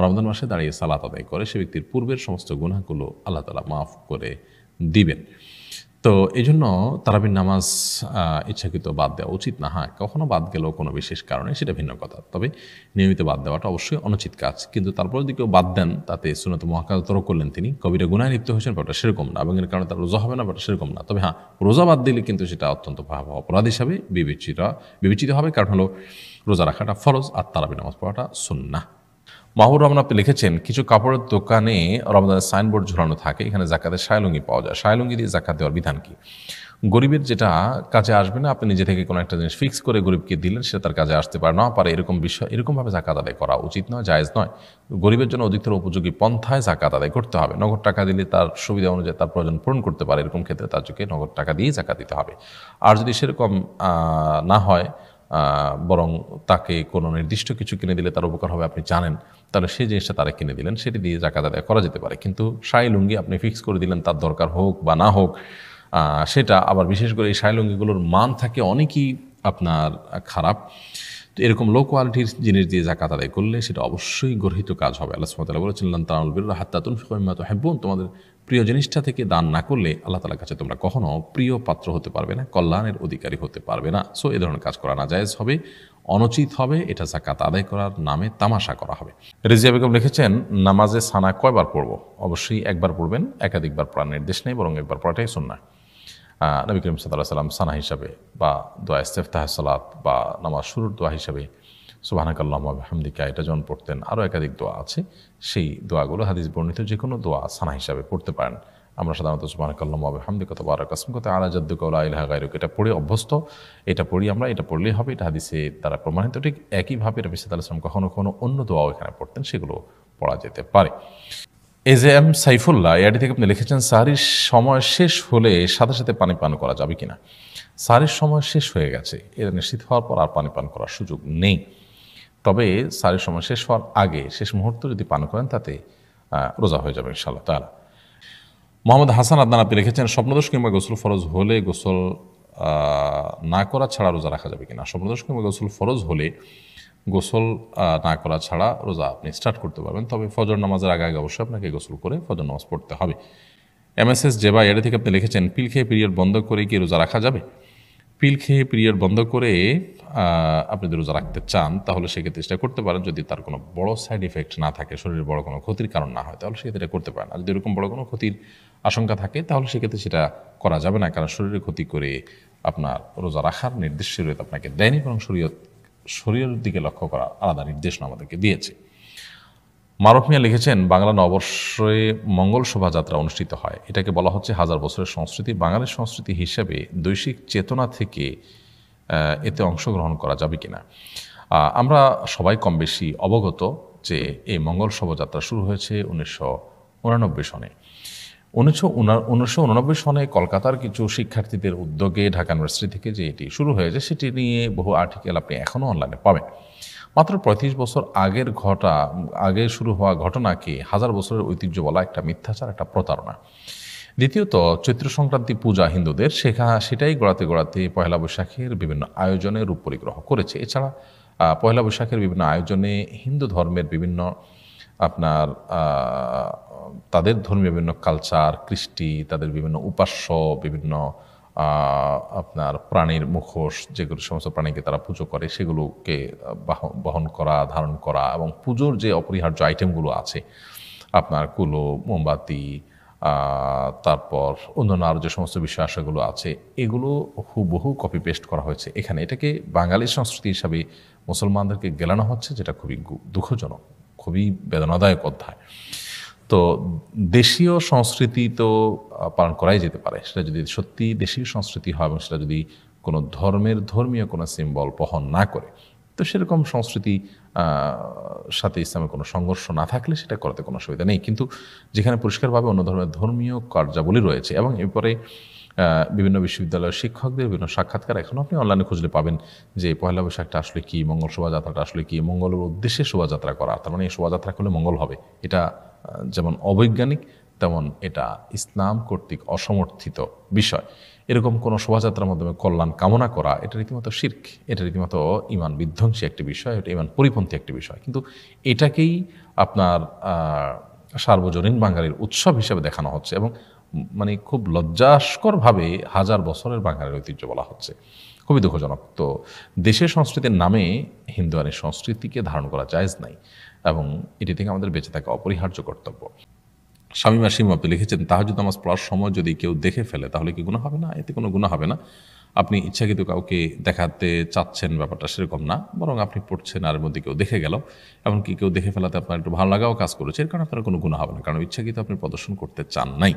রমজান মাসে দাঁড়িয়ে সালাত আদায় করে, সে ব্যক্তির পূর্বের সমস্ত গুনাহগুলো আল্লাহ তাআলা মাফ করে দিবেন। তো এই জন্য তারাবির নামাজ ইচ্ছাকৃত বাদ দেওয়া উচিত না। হ্যাঁ, কখনো বাদ গেলেও কোনো বিশেষ কারণে সেটা ভিন্ন কথা, তবে নিয়মিত বাদ দেওয়াটা অবশ্যই অনুচিত কাজ। কিন্তু তারপর যদি কেউ বাদ দেন, তাতে সুন্নাত মুআক্কাদাতর করলেন, তিনি কবিরা গুনাহে লিপ্ত হয়েছেন, ব্যাপারটা সেরকম না, এবং এর কারণে তার রোজা হবে না, ব্যাপারটা সেরকম না। তবে হ্যাঁ, রোজা বাদ দিলে কিন্তু সেটা অত্যন্ত ভয়াবহ অপরাধ হিসাবে বিবেচিত হবে, কারণ হলো রোজা রাখাটা ফরজ আর তারাবির নামাজ পড়াটা সুন্নাহ। মাহবুব রহমান আপনি লিখেছেন, কিছু কাপড়ের দোকানে রমজানের সাইনবোর্ড ঝুলানো থাকে, এখানে জাকাতের শায়লুঙ্গি পাওয়া যায়, শায়লুঙ্গি দিয়ে জাকাত দেওয়ার বিধান কি? গরিবের যেটা কাজে আসবে না, আপনি নিজে থেকে কোনো একটা জিনিস ফিক্স করে গরিবকে দিলেন, সেটা তার কাজে আসতে পারে না পারে, এরকমভাবে জাকাত আদায় করা উচিত নয়, জায়েজ নয়। গরিবের জন্য অধিকতর উপযোগী পন্থায় জাকাত আদায় করতে হবে। নগদ টাকা দিলে তার সুবিধা অনুযায়ী তার প্রয়োজন পূরণ করতে পারে, এরকম ক্ষেত্রে তার চোখে নগদ টাকা দিয়েই জাকাত দিতে হবে। আর যদি সেরকম না হয়, বরং তাকে কোনো নির্দিষ্ট কিছু কিনে দিলে তার উপকার হবে, আপনি জানেন, তাহলে সেই জিনিসটা তারা কিনে দিলেন, সেটি দিয়ে জাকাত আদায় করা যেতে পারে। কিন্তু শাড়ি লুঙ্গি আপনি ফিক্স করে দিলেন, তার দরকার হোক বা না হোক, সেটা আবার বিশেষ করে এই শাড়ি লুঙ্গিগুলোর মান থাকে অনেকই আপনার খারাপ। তো এরকম লো কোয়ালিটির জিনিস দিয়ে জাকাত আদায় করলে সেটা অবশ্যই গর্হিত কাজ হবে। আল্লাহ সুবহানাহু ওয়া তাআলা বলেছেন, লান তানালুল বিররা হাত্তা তুনফিকু মিম্মা তুহিব্বুন। তোমাদের প্রিয় জিনিসটা থেকে দান না করলে আল্লাহ তাআলার কাছে তোমরা কখনো প্রিয় পাত্র হতে পারবে না, কল্যাণের অধিকারী হতে পারবে না। সো এ ধরনের কাজ করা নাজায়েজ হবে, অনুচিত হবে, এটা জাকাত আদায় করার নামে তামাশা করা হবে। রেজিয়া বেগম লিখেছেন, নামাজে সানা কয়বার পড়ব? অবশ্যই একবার পড়বেন, একাধিকবার পড়ার নির্দেশ নেই, বরং একবার পড়াটাই সুন্নাহ। নবী করিম সাল্লাল্লাহু আলাইহি ওয়াসাল্লাম সানা হিসাবে বা দোয়া ইস্তিফতাহ সালাত বা নামাজ শুরুর দোয়া হিসাবে সুবহানাকাল্লাহুম্মা ওয়া বিহামদিকা, এটা যখন পড়তেন, আরও একাধিক দোয়া আছে, সেই দোয়াগুলো হাদিস বর্ণিত যে কোনো দোয়া সানা হিসাবে পড়তে পারেন। আমরা সাধারণত সুবহানাকাল্লাহুম্মা ওয়া বিহামদিকা তাবারাকা ইসমুকা আলা জাদ্দুকা ওয়া লা ইলাহা গায়রুকা এটা পড়ে অভ্যস্ত, এটা পড়ি আমরা, এটা পড়লেই হবে, এটা হাদিসে দ্বারা প্রমাণিত। ঠিক একইভাবে নবী সাল্লাল্লাহু আলাইহি ওয়াসাল্লাম কখনো কখনো অন্য দোয়াও এখানে পড়তেন, সেগুলো পড়া যেতে পারে। এজএম সাইফুল্লাহ এআইডি থেকে আপনি লিখেছেন, সাহরির সময় শেষ হলে সাথে সাথে পানি পান করা যাবে কিনা? সাহরির সময় শেষ হয়ে গেছে, এটা নিশ্চিত হওয়ার পর আর পানি পান করার সুযোগ নেই। তবে সাহরির সময় শেষ হওয়ার আগে শেষ মুহূর্তে যদি পান করেন, তাতে রোজা হয়ে যাবে ইনশাআল্লাহ তাআলা। মোহাম্মদ হাসান আদনান আপনি লিখেছেন, স্বপ্নদোষ কিংবা গোসল ফরজ হলে গোসল না করা ছাড়া রোজা রাখা যাবে কিনা? স্বপ্নদোষ কিংবা গোসল ফরজ হলে গোসল না করা ছাড়া রোজা আপনি স্টার্ট করতে পারবেন, তবে ফজর নামাজের আগে আগে অবশ্যই আপনাকে গোসল করে ফজর নামাজ পড়তে হবে। এমএসএস জেবা এর থেকে আপনি লিখেছেন, পিল খেয়ে পিরিয়ড বন্ধ করে কি রোজা রাখা যাবে? পিল খেয়ে পিরিয়ড বন্ধ করে আপনি যদি রোজা রাখতে চান, তাহলে সেক্ষেত্রে চেষ্টা করতে পারেন, যদি তার কোনো বড় সাইড ইফেক্ট না থাকে, শরীরের বড় কোনো ক্ষতির কারণ না হয়, তাহলে সেক্ষেত্রে করতে পারেন। আর যদি এরকম বড় কোনো ক্ষতির আশঙ্কা থাকে, তাহলে সেক্ষেত্রে সেটা করা যাবে না, কারণ শরীরের ক্ষতি করে আপনার রোজা রাখার নির্দেশ শরীয়ত আপনাকে দেয়নি, বরং শরীরের দিকে লক্ষ্য করা আলাদা নির্দেশনা আমাদেরকে দিয়েছে। মারুফ মিয়া লিখেছেন, বাংলা নববর্ষে মঙ্গল শোভাযাত্রা অনুষ্ঠিত হয়, এটাকে বলা হচ্ছে হাজার বছরের সংস্কৃতি। বাঙালির সংস্কৃতি হিসেবে দৈশিক চেতনা থেকে এতে অংশগ্রহণ করা যাবে কিনা? আমরা সবাই কম বেশি অবগত যে এই মঙ্গল শোভাযাত্রা শুরু হয়েছে 1989 সনে। 1989 সনে কলকাতার কিছু শিক্ষার্থীদের উদ্যোগে ঢাকা ইউনিভার্সিটি থেকে যে এটি শুরু হয়েছে সেটি নিয়ে বহু আর্টিকেল আপনি এখনও অনলাইনে পাবেন। মাত্র 35 বছর আগে শুরু হওয়া ঘটনাকে হাজার বছরের ঐতিহ্য বলা একটা মিথ্যাচার, একটা প্রতারণা। দ্বিতীয়ত, চৈত্র সংক্রান্তি পূজা হিন্দুদের সেটাই গড়াতে গড়াতে পয়লা বৈশাখের বিভিন্ন আয়োজনে রূপ পরিগ্রহ করেছে। এছাড়া পয়লা বৈশাখের বিভিন্ন আয়োজনে হিন্দু ধর্মের বিভিন্ন আপনার তাদের ধর্মীয় বিভিন্ন কালচার, কৃষ্টি, তাদের বিভিন্ন উপাস্য, বিভিন্ন আপনার প্রাণীর মুখোশ, যেগুলো সমস্ত প্রাণীকে তারা পুজো করে সেগুলোকে বহন করা, ধারণ করা, এবং পুজোর যে অপরিহার্য আইটেমগুলো আছে আপনার কুলো, মোমবাতি, তারপর অন্যান্য আরও যে সমস্ত বিষয় আশাগুলো আছে এগুলো হুবহু কপি পেস্ট করা হয়েছে এখানে। এটাকে বাঙালি সংস্কৃতি হিসাবে মুসলমানদেরকে গেলানো হচ্ছে, যেটা খুবই দুঃখজনক, খুবই বেদনাদায়ক অধ্যায়। তো দেশীয় সংস্কৃতি তো পালন করাই যেতে পারে, সেটা যদি সত্যি দেশীয় সংস্কৃতি হয় এবং সেটা যদি কোনো ধর্মীয় কোনো সিম্বল বহন না করে, তো সেরকম সংস্কৃতি সাথে ইসলামের কোনো সংঘর্ষ না থাকলে সেটা করাতে কোনো অসুবিধা নেই। কিন্তু যেখানে পরিষ্কারভাবে অন্য ধরনের ধর্মীয় কার্যাবলী রয়েছে, এবং এরপরে বিভিন্ন বিশ্ববিদ্যালয়ের শিক্ষকদের বিভিন্ন সাক্ষাৎকার এখনও আপনি অনলাইনে খুঁজলে পাবেন যে পয়লা বৈশাখটা আসলে কি, মঙ্গল শোভাযাত্রাটা আসলে কি, মঙ্গলের উদ্দেশ্যে শোভাযাত্রা করা, তার মানে এই শোভাযাত্রা করলে মঙ্গল হবে, এটা যেমন অবৈজ্ঞানিক তেমন এটা ইসলাম কর্তৃক অসমর্থিত বিষয়। এরকম কোনো শোভাযাত্রার মাধ্যমে কল্যাণ কামনা করা এটা রীতিমতো শিরক, এটা রীতিমতো ঈমান বিধ্বংসী একটি বিষয়, এটা ঈমান পরিপন্থী একটি বিষয়। কিন্তু এটাকেই আপনার সার্বজনীন বাঙালির উৎসব হিসেবে দেখানো হচ্ছে, এবং মানে খুব লজ্জাস্করভাবে হাজার বছরের বাঙালির ঐতিহ্য বলা হচ্ছে, খুবই দুঃখজনক। তো দেশের সংস্কৃতির নামে হিন্দুয়ানি সংস্কৃতিকে ধারণ করা জায়েজ নাই, এবং এটি থেকে আমাদের বেঁচে থাকা অপরিহার্য কর্তব্য। শামীম আসিম আপনি লিখেছেন, তাহাজ্জুদ নামাজ পড়ার সময় যদি কেউ দেখে ফেলে তাহলে কি গুনাহ হবে না? এতে কোনো গুনাহ হবে না। আপনি ইচ্ছাকৃত কাউকে দেখাতে চাচ্ছেন, ব্যাপারটা সেরকম না, বরং আপনি পড়ছেন আর মধ্যে কেউ দেখে গেল, এমনকি কেউ দেখে ফেলাতে আপনার একটু ভালো লাগাও কাজ করেছে, এর কারণে আপনার কোনো গুনাহ হবে না, কারণ ইচ্ছাকৃত আপনি প্রদর্শন করতে চান নাই।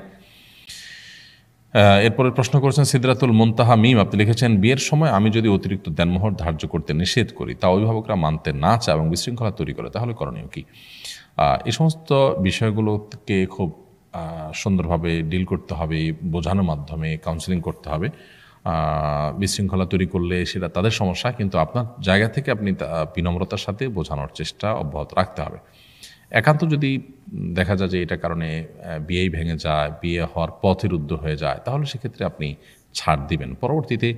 এরপরে প্রশ্ন করেছেন সিদরাতুল মুনতাহা মিম, আপনি লিখেছেন, বিয়ের সময় আমি যদি অতিরিক্ত দেনমোহর ধার্য করতে নিষেধ করি, তা অভিভাবকরা মানতে না চায় এবং বিশৃঙ্খলা তৈরি করে, তাহলে করণীয় কি? এই সমস্ত বিষয়গুলোকে খুব সুন্দরভাবে ডিল করতে হবে, বোঝানোর মাধ্যমে কাউন্সিলিং করতে হবে। বিশৃঙ্খলা তৈরি করলে সেটা তাদের সমস্যা, কিন্তু আপনার জায়গা থেকে আপনি বিনম্রতার সাথে বোঝানোর চেষ্টা অব্যাহত রাখতে হবে। একান্ত যদি দেখা যায় যে এটা কারণে বিয়েই ভেঙে যায়, বিয়ে হওয়ার পথে রুদ্ধ হয়ে যায়, তাহলে সেক্ষেত্রে আপনি ছাড় দিবেন। পরবর্তীতে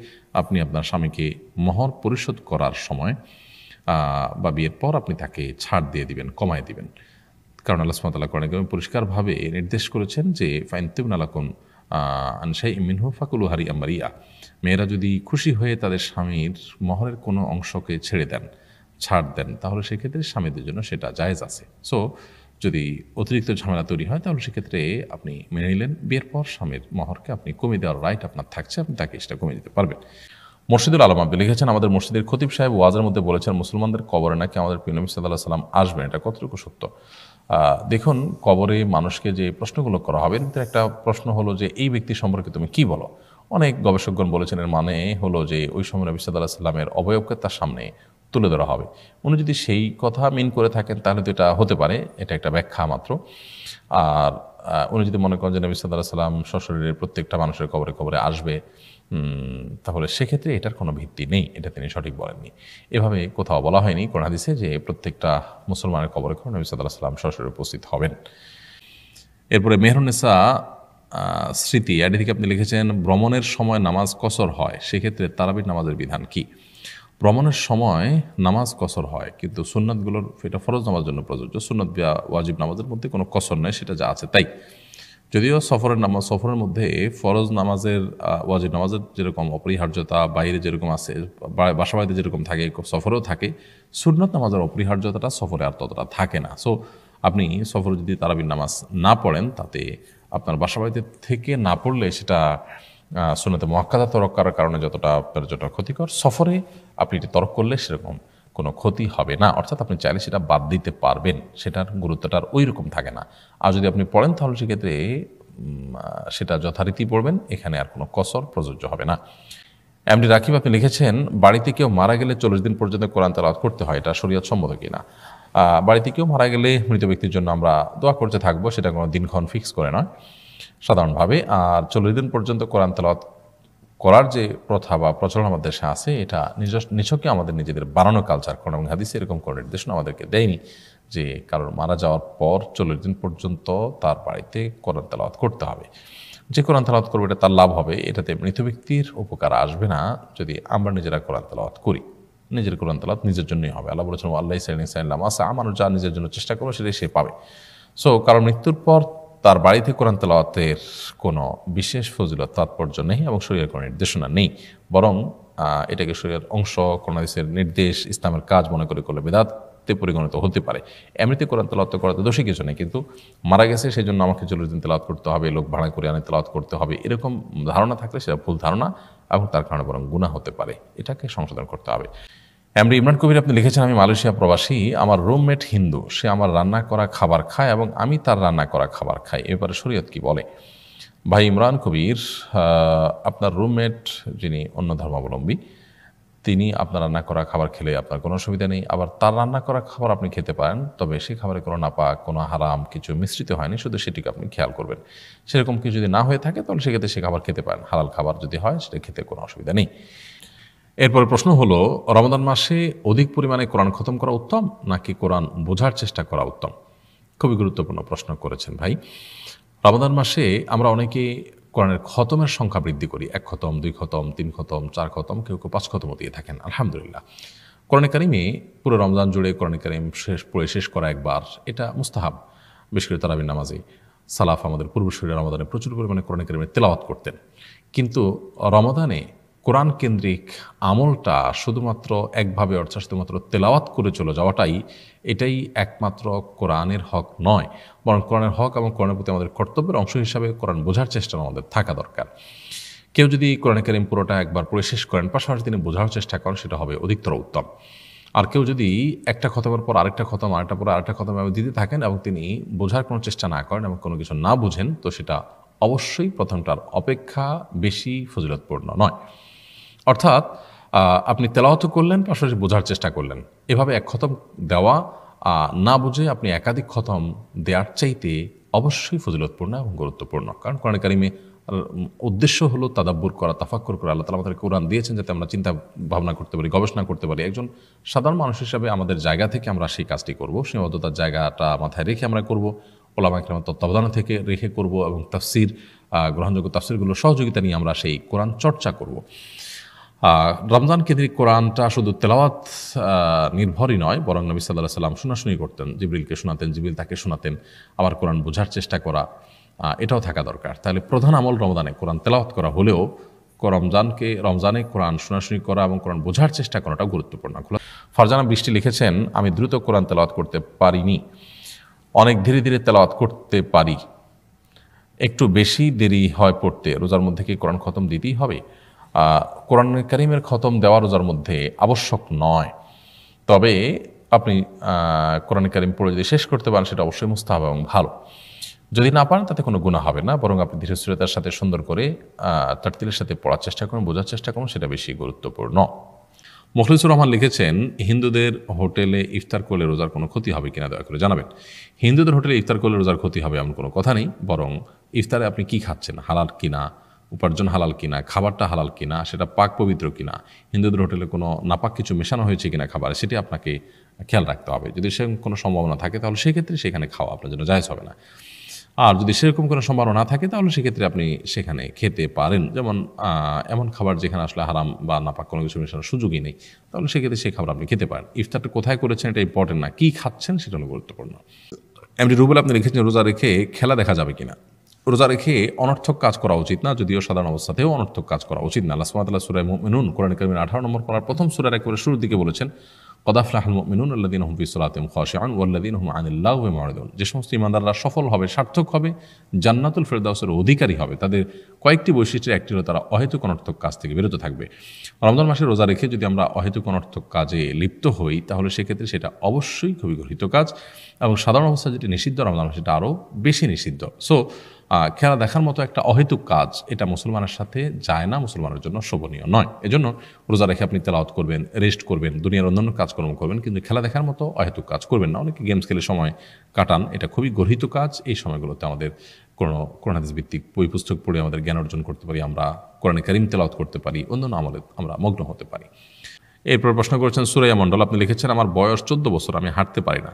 আপনি আপনার স্বামীকে মোহর পরিশোধ করার সময় বা বিয়ের পর আপনি তাকে ছাড় দিয়ে দিবেন, কমায় দিবেন। কারণ আল্লাহ সুবহানাহু ওয়া তাআলা কোরআনে কারীমে পরিষ্কারভাবে নির্দেশ করেছেন যে ফাইনতিবনা লাকুম আন শাইইন মিনহু ফাকুলু হারিয়াম মারিয়া, মেয়েরা যদি খুশি হয়ে তাদের স্বামীর মোহরের কোনো অংশকে ছেড়ে দেন, ছাড় দেন, তাহলে সেক্ষেত্রে স্বামীদের জন্য সেটা জায়েজ আছে। সো যদি অতিরিক্ত ঝামেলা তৈরি হয় তাহলে সেক্ষেত্রে আপনি মেনে নিলেন, বিয়ের পর স্বামীর মোহরকে আপনি কমিয়ে দেওয়ার রাইট আপনার থাকছে, আপনি তাকে সেটা কমিয়ে দিতে পারবেন। মুর্শিদুল আলম আপনি লিখেছেন, আমাদের মসজিদের খতিব সাহেব ওয়াজের মধ্যে বলেছেন মুসলমানদের কবরে নাকি আমাদের প্রিয় নবী সাল্লাল্লাহু আলাইহি ওয়াসাল্লাম আসবেন, এটা কতটুকু সত্য? দেখুন, কবরে মানুষকে যে প্রশ্নগুলো করা হবে, এর একটা প্রশ্ন হলো যে এই ব্যক্তি সম্পর্কে তুমি কি বলো। অনেক গবেষকগণ বলেছেন এর মানে হলো যে ওই সময় নবী সাল্লাল্লাহু আলাইহি ওয়াসাল্লামের অবয়বকে তার সামনে তুলে ধরা হবে। উনি যদি সেই কথা মিন করে থাকেন তাহলে তো এটা হতে পারে, এটা একটা ব্যাখ্যা মাত্র। আর উনি যদি মনে করেন যে নবী সাল্লাল্লাহু আলাইহি ওয়াসাল্লাম সশরীরে প্রত্যেকটা মানুষের কবরে কবরে আসবে, তাহলে সেক্ষেত্রে এটার কোনো ভিত্তি নেই, এটা তিনি সঠিক বলেননি। এভাবে কোথাও বলা হয়নি কোরআন হাদিসে যে প্রত্যেকটা মুসলমানের কবরে কবরে নবী সাল্লাল্লাহু আলাইহি ওয়াসাল্লাম সশরীরে উপস্থিত হবেন। এরপরে মেহরুন্নেসা স্মৃতি এটি থেকে আপনি লিখেছেন, ভ্রমণের সময় নামাজ কসর হয়, সেক্ষেত্রে তারাবির নামাজের বিধান কি? ভ্রমণের সময় নামাজ কসর হয়, কিন্তু সুন্নাতগুলোর এটা ফরজ নামাজের জন্য প্রযোজ্য। সুন্নাত বা ওয়াজিব নামাজের মধ্যে কোনো কসর নেই, সেটা যা আছে তাই। যদিও সফরের মধ্যে ফরজ নামাজের ওয়াজিব নামাজের যেরকম অপরিহার্যতা বাইরে যেরকম আছে, বাসা বাড়িতে যেরকম থাকে সফরেও থাকে, সুন্নাত নামাজের অপরিহার্যতাটা সফরে আর ততটা থাকে না। সো আপনি সফরে যদি তারাবির নামাজ না পড়েন, তাতে আপনার বাসা বাড়িতে থেকে না পড়লে সেটা সুন্নাতে মুআক্কাদা তরক করার কারণে যতটা ক্ষতিকর, সফরে আপনি এটি তরক করলে সেরকম কোনো ক্ষতি হবে না। অর্থাৎ আপনি চাইলে সেটা বাদ দিতে পারবেন, সেটার গুরুত্বটা আর ওই রকম থাকে না। আর যদি আপনি পড়েন তাহলে সেক্ষেত্রে সেটা যথারীতি পড়বেন, এখানে আর কোনো কসর প্রযোজ্য হবে না। এমডি রাকিব আপনি লিখেছেন, বাড়িতে কেউ মারা গেলে 40 দিন পর্যন্ত কোরআন তেলাওয়াত করতে হয়, এটা শরীয়ত সম্মত কিনা? বাড়িতে কেউ মারা গেলে মৃত ব্যক্তির জন্য আমরা দোয়া করতে থাকবো, সেটা কোনো দিনক্ষণ ফিক্স করে নয় সাধারণভাবে। আর 40 দিন পর্যন্ত কোরআন তেলাওয়াত করার যে প্রথা বা প্রচলন আমাদের দেশে আছে, এটা নিছকই আমাদের নিজেদের বানানো কালচার। কোরআন এবং হাদিসে এরকম কোনো নির্দেশনা আমাদেরকে দেয়নি যে কারোর মারা যাওয়ার পর 40 দিন পর্যন্ত তার বাড়িতে কোরআন তেলাওয়াত করতে হবে। যে কোরআন তেলাওয়াত করবে এটা তার লাভ হবে, এটাতে মৃত ব্যক্তির উপকার আসবে না যদি আমরা নিজেরা কোরআন তেলাওয়াত করি। নিজের কোরআন তেলাওয়াত নিজের জন্যই হবে। আল্লাহ বলেছেন আল্লাহ সাল্লাম আসা মানুষ যা নিজের জন্য চেষ্টা করবে সেটাই সে পাবে। সো কারণ মৃত্যুর পর তার বাড়িতে কোরআন তেলাওয়াতের কোনো বিশেষ ফজিলত তাৎপর্য নেই এবং শরীরের কোনো নির্দেশনা নেই, বরং এটাকে শরীরের অংশ, কোরআন হাদিসের নির্দেশ, ইসলামের কাজ মনে করে করলে বেদাতে পরিগণিত হতে পারে। এমনিতে কোরআন তেলাওয়াত করাতে দোষী কিছু নেই, কিন্তু মারা গেছে সেই জন্য আমাকে 40 দিন তেলাওয়াত করতে হবে, লোক ভাড়া করে আনে তেলাওয়াত করতে হবে, এরকম ধারণা থাকলে সেটা ভুল ধারণা এবং তার কারণে বরং গুনাহ হতে পারে। এটাকে সংশোধন করতে হবে। এমডি ইমরান কবির আপনি লিখেছেন, আমি মালয়েশিয়া প্রবাসী, আমার রুমমেট হিন্দু, সে আমার রান্না করা খাবার খায় এবং আমি তার রান্না করা খাবার খাই, এবারে শরীয়ত কি বলে? ভাই ইমরান কবির, আপনার রুমমেট যিনি অন্য ধর্মাবলম্বী, তিনি আপনার রান্না করা খাবার খেলে আপনার কোনো অসুবিধা নেই, আবার তার রান্না করা খাবার আপনি খেতে পারেন, তবে সেই খাবারে কোনো নাপাক, কোনো হারাম কিছু মিশ্রিত হয়নি, শুধু সেটিকে আপনি খেয়াল করবেন। সেরকম কিছু যদি না হয়ে থাকে তাহলে সেক্ষেত্রে সে খাবার খেতে পারেন, হালাল খাবার যদি হয় সেটা খেতে কোনো অসুবিধা নেই। এরপরে প্রশ্ন হলো, রমাদান মাসে অধিক পরিমাণে কোরআন খতম করা উত্তম নাকি কোরআন বোঝার চেষ্টা করা উত্তম? খুবই গুরুত্বপূর্ণ প্রশ্ন করেছেন ভাই। রমাদান মাসে আমরা অনেকে কোরআনের খতমের সংখ্যা বৃদ্ধি করি, 1 খতম, 2 খতম, 3 খতম, 4 খতম, কেউ কেউ 5 খতমও দিয়ে থাকেন। আলহামদুলিল্লাহ, কোরআনে কারিমে পুরো রমজান জুড়ে কোরআনে কারিম শেষ করা একবার, এটা মুস্তাহাব। বিশেষ করে তারাবির নামাজে সালাফ আমাদের পূর্বসূরীরা রমাদানে প্রচুর পরিমাণে কোরআনে কারিমের তেলাওয়াত করতেন। কিন্তু রমাদানে কোরআন কেন্দ্রিক আমলটা শুধুমাত্র একভাবে, অর্থাৎ শুধুমাত্র তেলাওয়াত করে চলে যাওয়াটাই, এটাই একমাত্র কোরআনের হক নয়, বরং কোরআনের হক এবং কোরআনের প্রতি আমাদের কর্তব্যের অংশ হিসাবে কোরআন বোঝার চেষ্টা আমাদের থাকা দরকার। কেউ যদি কোরআন কারীম পুরোটা একবার পড়ে শেষ করেন, পাশাপাশি তিনি বোঝার চেষ্টা করেন, সেটা হবে অধিকতর উত্তম। আর কেউ যদি একটা খতমের পর আরেকটা খতম, আরেকটা পর আরেকটা খতম দিতে থাকেন এবং তিনি বোঝার কোনো চেষ্টা না করেন এবং কোনো কিছু না বুঝেন, তো সেটা অবশ্যই প্রথমটার অপেক্ষা বেশি ফজিলতপূর্ণ নয়। অর্থাৎ আপনি তেলাওয়াত করলেন, পাশাপাশি বোঝার চেষ্টা করলেন, এভাবে এক খতম দেওয়া না বুঝে আপনি একাধিক খতম দেওয়ার চাইতে অবশ্যই ফজিলতপূর্ণ এবং গুরুত্বপূর্ণ। কারণ কোরআন কারিমে উদ্দেশ্য হলো তাদাব্বুর করা, তাফাক্কুর করা। আল্লাহ তাআলা আমাদের কোরআন দিয়েছেন যাতে আমরা চিন্তা ভাবনা করতে পারি, গবেষণা করতে পারি। একজন সাধারণ মানুষ হিসাবে আমাদের জায়গা থেকে আমরা সেই কাজটি করব, সীমাবদ্ধতার জায়গাটা মাথায় রেখে আমরা করব, ওলামা কিরামের তত্ত্বাবধান থেকে রেখে করব, এবং তাফসির, গ্রহণযোগ্য তাফসিরগুলোর সহযোগিতা নিয়ে আমরা সেই কোরআন চর্চা করব। রমজান কেন্দ্রিক কোরআনটা শুধু তেলাওয়াত নির্ভরই নয়, বরং নবী সাল্লাল্লাহু আলাইহি ওয়াসাল্লাম শোনাশুনি করতেন, জিবরিলকে শোনাতেন, জিবরিল তাকে শোনাতেন, আবার কোরআন বোঝার চেষ্টা করা, এটাও থাকা দরকার। তাহলে প্রধান আমল রমজানে কোরআন তেলাওয়াত করা হলেও রমজানে কোরআন শোনাশুনি করা এবং কোরআন বোঝার চেষ্টা করাটা গুরুত্বপূর্ণ। ফারজানা বৃষ্টি লিখেছেন, আমি দ্রুত কোরআন তেলাওয়াত করতে পারিনি, অনেক ধীরে ধীরে তেলাওয়াত করতে পারি, একটু বেশি দেরি হয় পড়তে, রোজার মধ্যে কি কোরআন খতম দিতেই হবে? কোরআন কারীমের খতম দেওয়া রোজার মধ্যে আবশ্যক নয়, তবে আপনি কোরআন কারীম পড়ে যদি শেষ করতে পারেন সেটা অবশ্যই মুস্তাহাব এবং ভালো। যদি না পারেন তাতে কোনো গুনাহ হবে না, বরং আপনি ধীরস্থিরতার সাথে সুন্দর করে তারতিলের সাথে পড়ার চেষ্টা করুন, বোঝার চেষ্টা করুন, সেটা বেশি গুরুত্বপূর্ণ। মুখলিসুর রহমান লিখেছেন, হিন্দুদের হোটেলে ইফতার করলে রোজার কোনো ক্ষতি হবে কিনা দয়া করে জানাবেন। হিন্দুদের হোটেলে ইফতার করলে রোজার ক্ষতি হবে এমন কোনো কথা নেই, বরং ইফতারে আপনি কি খাচ্ছেন, হালাল কিনা, উপার্জন হালাল কিনা, খাবারটা হালাল কিনা, সেটা পাক পবিত্র কিনা, হিন্দুদের হোটেলে কোনো নাপাক কিছু মেশানো হয়েছে কিনা খাবারে, সেটি আপনাকে খেয়াল রাখতে হবে। যদি সেরকম কোনো সম্ভাবনা থাকে তাহলে সেক্ষেত্রে সেখানে খাওয়া আপনার জন্য জায়েজ হবে না। আর যদি সেরকম কোনো সম্ভাবনা না থাকে তাহলে সেক্ষেত্রে আপনি সেখানে খেতে পারেন। যেমন এমন খাবার যেখানে আসলে হারাম বা নাপাক কোনো কিছু মেশানোর সুযোগই নেই, তাহলে সেক্ষেত্রে সেই খাবার আপনি খেতে পারেন। ইফতারটা কোথায় করেছেন এটা ইম্পর্টেন্ট না, কী খাচ্ছেন সেটা হলো গুরুত্বপূর্ণ। এমনি রুবেল আপনি লিখেছেন, রোজা রেখে খেলা দেখা যাবে কিনা? রোজা রেখে অনর্থক কাজ করা উচিত না, যদিও সাধারণ অবস্থাতেও অনর্থক কাজ করা উচিত না। আল্লাহ সুবহানাহু ওয়া তাআলা সূরা মুমিনুন কোরআন কারীমের 18 নম্বর পারার প্রথম সূরার একেবারে শুরুর দিকে বলেছেন, ক্বাদ আফলাহাল মুমিনুন আল্লাযীনা হুম ফি সালাতিহিম খাশিউন ওয়াল্লাযীনা হুম আনিল লাগওয়ি মুরিদুন। যে সমস্ত ঈমানদাররা সফল হবে, সার্থক হবে, জান্নাতুল ফেরদাউসের অধিকারী হবে, তাদের কয়েকটি বৈশিষ্ট্যের একটি হলো তারা অহেতুক অনর্থক কাজ থেকে বিরত থাকবে। রমজান মাসে রোজা রেখে যদি আমরা অহেতুক অনর্থক কাজে লিপ্ত হই তাহলে সেক্ষেত্রে সেটা অবশ্যই খুবই গর্হিত কাজ, এবং সাধারণ অবস্থা যেটি নিষিদ্ধ রমজান মাসে সেটা আরও বেশি নিষিদ্ধ। সো খেলা দেখার মতো একটা অহেতুক কাজ, এটা মুসলমানের সাথে যায় না, মুসলমানের জন্য শোভনীয় নয়। এজন্য রোজা রেখে আপনি তেলাওয়াত করবেন, রেস্ট করবেন, দুনিয়ার অন্যান্য কাজকর্ম করবেন, কিন্তু খেলা দেখার মতো অহেতুক কাজ করবেন না। অনেকে গেমস খেলে সময় কাটান, এটা খুবই গর্হিত কাজ। এই সময়গুলোতে আমাদের কোরআন হাদিস ভিত্তিক বই পুস্তক পড়ে আমাদের জ্ঞান অর্জন করতে পারি, আমরা কোরআনে কারীম তেলাওয়াত করতে পারি, অন্যান্য আমলে আমরা মগ্ন হতে পারি। এরপর প্রশ্ন করেছেন সুরাইয়া মণ্ডল, আপনি লিখেছেন আমার বয়স 14 বছর, আমি হাঁটতে পারি না,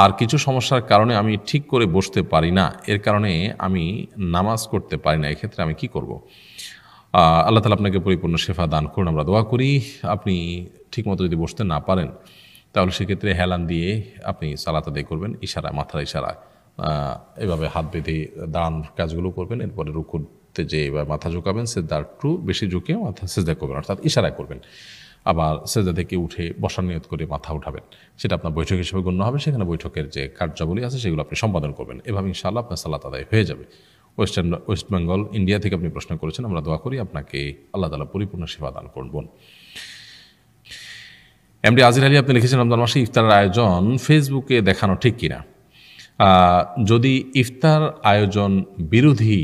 আর কিছু সমস্যার কারণে আমি ঠিক করে বসতে পারি না, এর কারণে আমি নামাজ করতে পারি না, এক্ষেত্রে আমি কি করব? আল্লাহ তাআলা আপনাকে পরিপূর্ণ শেফা দান করুন, আমরা দোয়া করি। আপনি ঠিকমতো যদি বসতে না পারেন তাহলে সেক্ষেত্রে হেলান দিয়ে আপনি সালাত আদায় করবেন, ইশারায়, মাথার ইশারায়, এভাবে হাত বেঁধে দাঁড়ানোর কাজগুলো করবেন। এরপরে রুকুতে যে এবার মাথা ঝুঁকাবেন, সেজদার একটু বেশি ঝুঁকে মাথা সেজদা করবেন, অর্থাৎ ইশারায় করবেন। আবার সেজদা থেকে উঠে বসার নিয়ত করে মাথা উঠাবেন, সেটা আপনার বৈঠক হিসেবে গণ্য হবে। সেখানে বৈঠকের যে কার্যাবলী আছে সেগুলো আপনি সম্পাদন করবেন। এভাবে ইনশাআল্লাহ আপনার সালাত আদায় হয়ে যাবে। ওয়েস্ট বেঙ্গল, ইন্ডিয়া থেকে আপনি প্রশ্ন করেছেন, আমরা দোয়া করি আপনাকে আল্লাহ তাআলা পরিপূর্ণ সেবা দান করবেন। এমডি আজির আলী, আপনি লিখেছেন রমজান মাসে ইফতারের আয়োজন ফেসবুকে দেখানো ঠিক কিনা? যদি ইফতার আয়োজন বিরোধী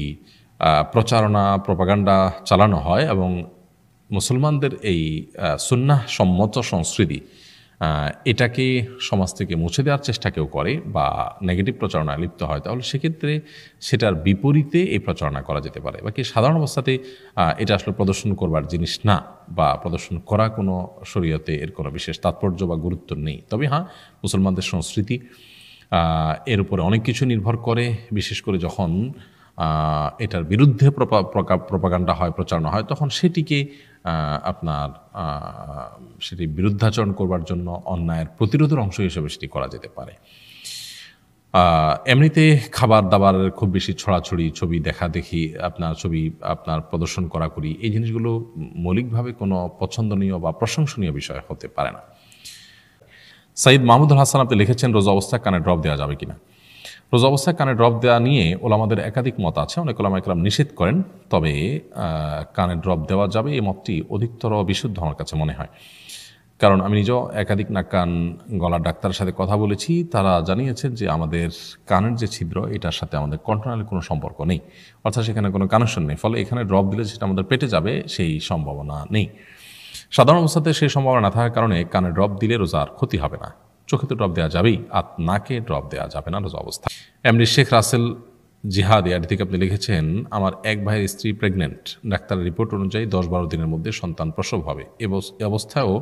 প্রচারণা, প্রপাগান্ডা চালানো হয় এবং মুসলমানদের এই সুন্নাহ সম্মত সংস্কৃতি এটাকে সমাজ থেকে মুছে দেওয়ার চেষ্টা কেউ করে বা নেগেটিভ প্রচারণায় লিপ্ত হয়, তাহলে সেক্ষেত্রে সেটার বিপরীতে এই প্রচারণা করা যেতে পারে। বাকি সাধারণ অবস্থাতে এটা আসলে প্রদর্শন করবার জিনিস না, বা প্রদর্শন করা কোনো শরীয়তে এর কোনো বিশেষ তাৎপর্য বা গুরুত্ব নেই। তবে হ্যাঁ, মুসলমানদের সংস্কৃতি এর উপরে অনেক কিছু নির্ভর করে, বিশেষ করে যখন এটার বিরুদ্ধে প্রপাগান্ডা হয়, প্রচারণা হয়, তখন সেটিকে আপনার সেটি বিরুদ্ধাচরণ করবার জন্য অন্যায়ের প্রতিরোধের অংশ হিসেবে সেটি করা যেতে পারে। এমনিতে খাবার দাবারের খুব বেশি ছড়াছড়ি, ছবি দেখা দেখি, আপনার প্রদর্শন করি, এই জিনিসগুলো মৌলিকভাবে কোনো পছন্দনীয় বা প্রশংসনীয় বিষয় হতে পারে না। সাইদ মাহমুদুল হাসান, আপনি লিখেছেন রোজা অবস্থায় কানে ড্রপ দেওয়া যাবে কিনা? রোজা অবস্থায় কানে ড্রপ দেওয়া নিয়ে ওলামাদের একাধিক মত আছে। অনেক ওলামা একরাম নিষেধ করেন, তবে কানে ড্রপ দেওয়া যাবে এই মতটি অধিকতর বিশুদ্ধ আমার কাছে মনে হয়। কারণ আমি নিজেও একাধিক নাক কান গলার ডাক্তারের সাথে কথা বলেছি, তারা জানিয়েছেন যে আমাদের কানের যে ছিদ্র, এটার সাথে আমাদের কন্ট্রোলের কোনো সম্পর্ক নেই, অর্থাৎ সেখানে কোনো কানেকশন নেই। ফলে এখানে ড্রপ দিলে সেটা আমাদের পেটে যাবে সেই সম্ভাবনা নেই। সাধারণ অবস্থাতে সেই সম্ভাবনা না থাকার কারণে কানে ড্রপ দিলে রোজার ক্ষতি হবে না। চোখে তো ড্রপ দেওয়া যাবেই, আর নাকে ড্রপ দেওয়া যাবে না রোজা অবস্থা। এমনি শেখ রাসেল জিহাদ এটি থেকে আপনি লিখেছেন, আমার এক ভাইয়ের স্ত্রী প্রেগনেন্ট, ডাক্তারের রিপোর্ট অনুযায়ী 10-12 দিনের মধ্যে সন্তান প্রসব হবে। এ অবস্থায়ও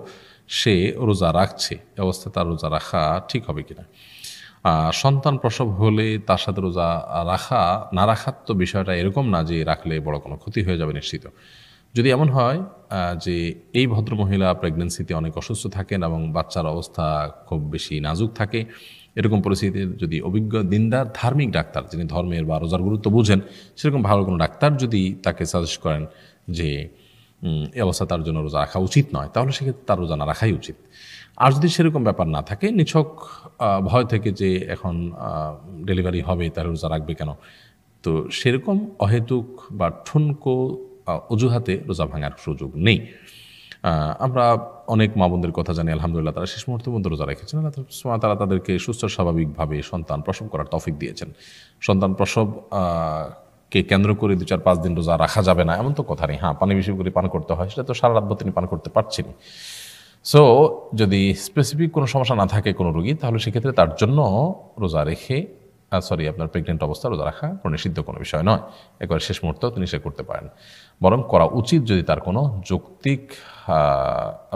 সে রোজা রাখছে, এ অবস্থায় তার রোজা রাখা ঠিক হবে কিনা? সন্তান প্রসব হলে তার সাথে রোজা না রাখার তো বিষয়টা এরকম না যে রাখলে বড় কোনো ক্ষতি হয়ে যাবে নিশ্চিত। যদি এমন হয় যে এই ভদ্রমহিলা প্রেগনেন্সিতে অনেক অসুস্থ থাকেন এবং বাচ্চার অবস্থা খুব বেশি নাজুক থাকে, এরকম পরিস্থিতিতে যদি অভিজ্ঞ দিনদার ধার্মিক ডাক্তার, যিনি ধর্মের বা রোজার গুরুত্ব বুঝেন, সেরকম ভালো কোনো ডাক্তার যদি তাকে সাজেস্ট করেন যে এই অবস্থা তার জন্য রোজা রাখা উচিত নয়, তাহলে সেক্ষেত্রে তার রোজা না রাখাই উচিত। আর যদি সেরকম ব্যাপার না থাকে, নিছক ভয় থেকে যে এখন ডেলিভারি হবে তাহলে রোজা রাখবে কেন, তো সেরকম অহেতুক বা ঠুনকো অজুহাতে রোজা ভাঙার সুযোগ নেই। আমরা অনেক মা বোনদের কথা জানি, আলহামদুলিল্লাহ তারা শেষ মুহূর্ত পর্যন্ত রোজা রেখেছেন। তারা তাদেরকে সুস্থ স্বাভাবিকভাবে সন্তান প্রসব করার তৌফিক দিয়েছেন। সন্তান প্রসব কে কেন্দ্র করে 2-4-5 দিন রোজা রাখা যাবে না এমন তো কথা নেই। হ্যাঁ, পানি বেশি করে পান করতে হয়, সেটা তো সারা রাত তিনি পান করতে পারছেন। সো যদি স্পেসিফিক কোনো সমস্যা না থাকে কোনো রোগী, তাহলে সেক্ষেত্রে তার জন্য রোজা রেখে আপনার প্রেগনেন্ট অবস্থা রোজা রাখা কোনো নিষিদ্ধ কোনো বিষয় নয়। একবার শেষ মুহূর্তেও তিনি সে করতে পারেন, বরং করা উচিত যদি তার কোনো যৌক্তিক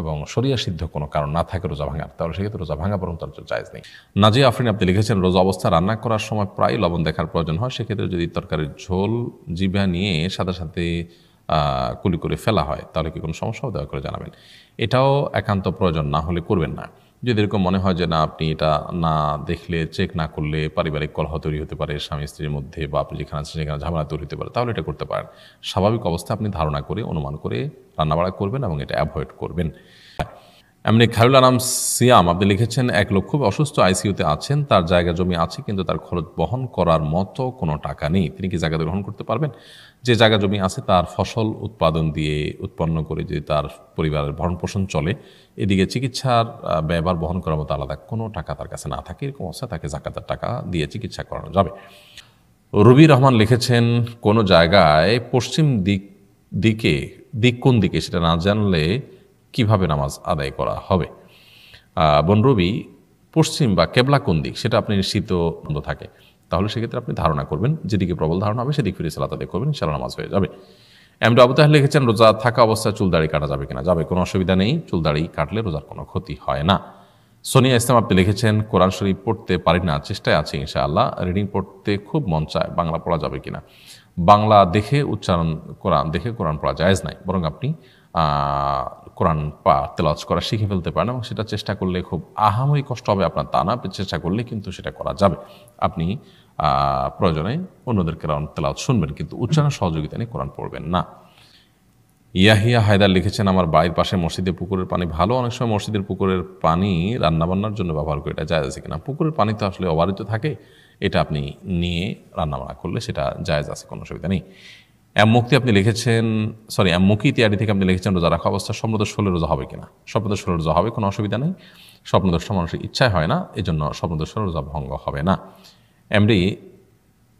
এবং শরিয়া সিদ্ধ কোনো কারণ না থাকে রোজা ভাঙার, তাহলে সেক্ষেত্রে রোজা ভাঙা বরং তার জায়েজ নেই। নাজিয়া আফরিন, আপনি লিখেছেন রোজা অবস্থা রান্না করার সময় প্রায় লবণ দেখার প্রয়োজন হয়, সেক্ষেত্রে যদি তরকারির ঝোল জিভা নিয়ে সাথে সাথে কুলি করে ফেলা হয় তাহলে কি কোনো সমস্যাও দয়া করে জানাবেন। এটাও একান্ত প্রয়োজন না হলে করবেন না। যদি এরকম মনে হয় যে না, আপনি এটা না দেখলে, চেক না করলে পারিবারিক কলহ তৈরি হতে পারে স্বামী স্ত্রীর মধ্যে, বা আপনি যেখানে আছেন সেখানে ঝামেলা তৈরি হতে পারে, তাহলে এটা করতে পারেন। স্বাভাবিক অবস্থা আপনি ধারণা করে, অনুমান করে রান্নাবাড়া করবেন এবং এটা অ্যাভয়েড করবেন। এমনি খায়রুল আনাম সিয়াম, আপনি লিখেছেন এক লোক খুব অসুস্থ, আইসিইউতে আছেন, তার জায়গা জমি আছে কিন্তু তার খরচ বহন করার মতো কোনো টাকা নেই, তিনি কি জায়গা গ্রহণ করতে পারবেন? যে জায়গা জমি আছে তার ফসল উৎপন্ন করে যদি তার পরিবারের ভরণ পোষণ চলে, এদিকে চিকিৎসার ব্যয়ভার বহন করার মতো আলাদা কোনো টাকা তার কাছে না থাকে, এরকম অবস্থা তাকে যাকাতের টাকা দিয়ে চিকিৎসা করানো যাবে। রবি রহমান লিখেছেন, কোনো জায়গায় পশ্চিম দিক কোন দিকে সেটা না জানলে কিভাবে নামাজ আদায় করা হবে। বোন রবি, পশ্চিম বা কেবলা কোন দিক সেটা আপনি নিশ্চিত থাকে, তাহলে সেক্ষেত্রে আপনি ধারণা করবেন, যেদিকে প্রবল ধারণা হবে সেদিক ফিরে সালাত আদায় করবেন, ইনশাআল্লাহ নামাজ হয়ে যাবে। এমডি আবু তাহের লিখেছেন, রোজা থাকা অবস্থায় চুল দাড়ি কাটা যাবে কিনা? যাবে, কোনো অসুবিধা নেই, চুল দাড়ি কাটলে রোজার কোনো ক্ষতি হয় না। সোনিয়া ইসলাম আপনি লিখেছেন, কোরআন শরীফ পড়তে পারি না, চেষ্টায় আছে ইনশাআল্লাহ, রিডিং পড়তে খুব মন চায়, বাংলা পড়া যাবে কিনা? বাংলা দেখে কোরআন দেখে কোরআন পড়া জায়েজ নাই, বরং আপনি কোরআন তেলাওয়াত করা শিখে ফেলতে পারেন, এবং সেটা চেষ্টা করলে খুব আহামরি কষ্ট হবে আপনার তা না, চেষ্টা করলে কিন্তু সেটা করা যাবে। আপনি প্রয়োজনে অন্যদের কোরআন তেলাওয়াত শুনবেন, কিন্তু উচ্চারণ সহযোগিতা নিয়ে কোরআন পড়বেন না। ইয়াহিয়া হায়দার লিখেছেন, আমার বাড়ির পাশে মসজিদে পুকুরের পানি ভালো, অনেক সময় মসজিদের পুকুরের পানি রান্নাবান্নার জন্য ব্যবহার করে, এটা জায়েজ আছে কিনা? পুকুরের পানি তো আসলে অবারিত থাকে, এটা আপনি নিয়ে রান্নাবান্না করলে সেটা জায়েজ আছে, কোনো অসুবিধা নেই। মুক্তি আপনি লিখেছেন, মুকি তিয়ারি থেকে আপনি লিখেছেন, রোজা রাখা অবস্থা স্বপ্নদোষ হলে রোজা হবে কিনা? স্বপ্নদোষ হলে রোজা হবে, কোনো অসুবিধা নেই। স্বপ্নদোষটা মানুষের ইচ্ছায় হয় না, এই জন্য স্বপ্নদোষ হলে রোজা ভঙ্গ হবে না। এমডি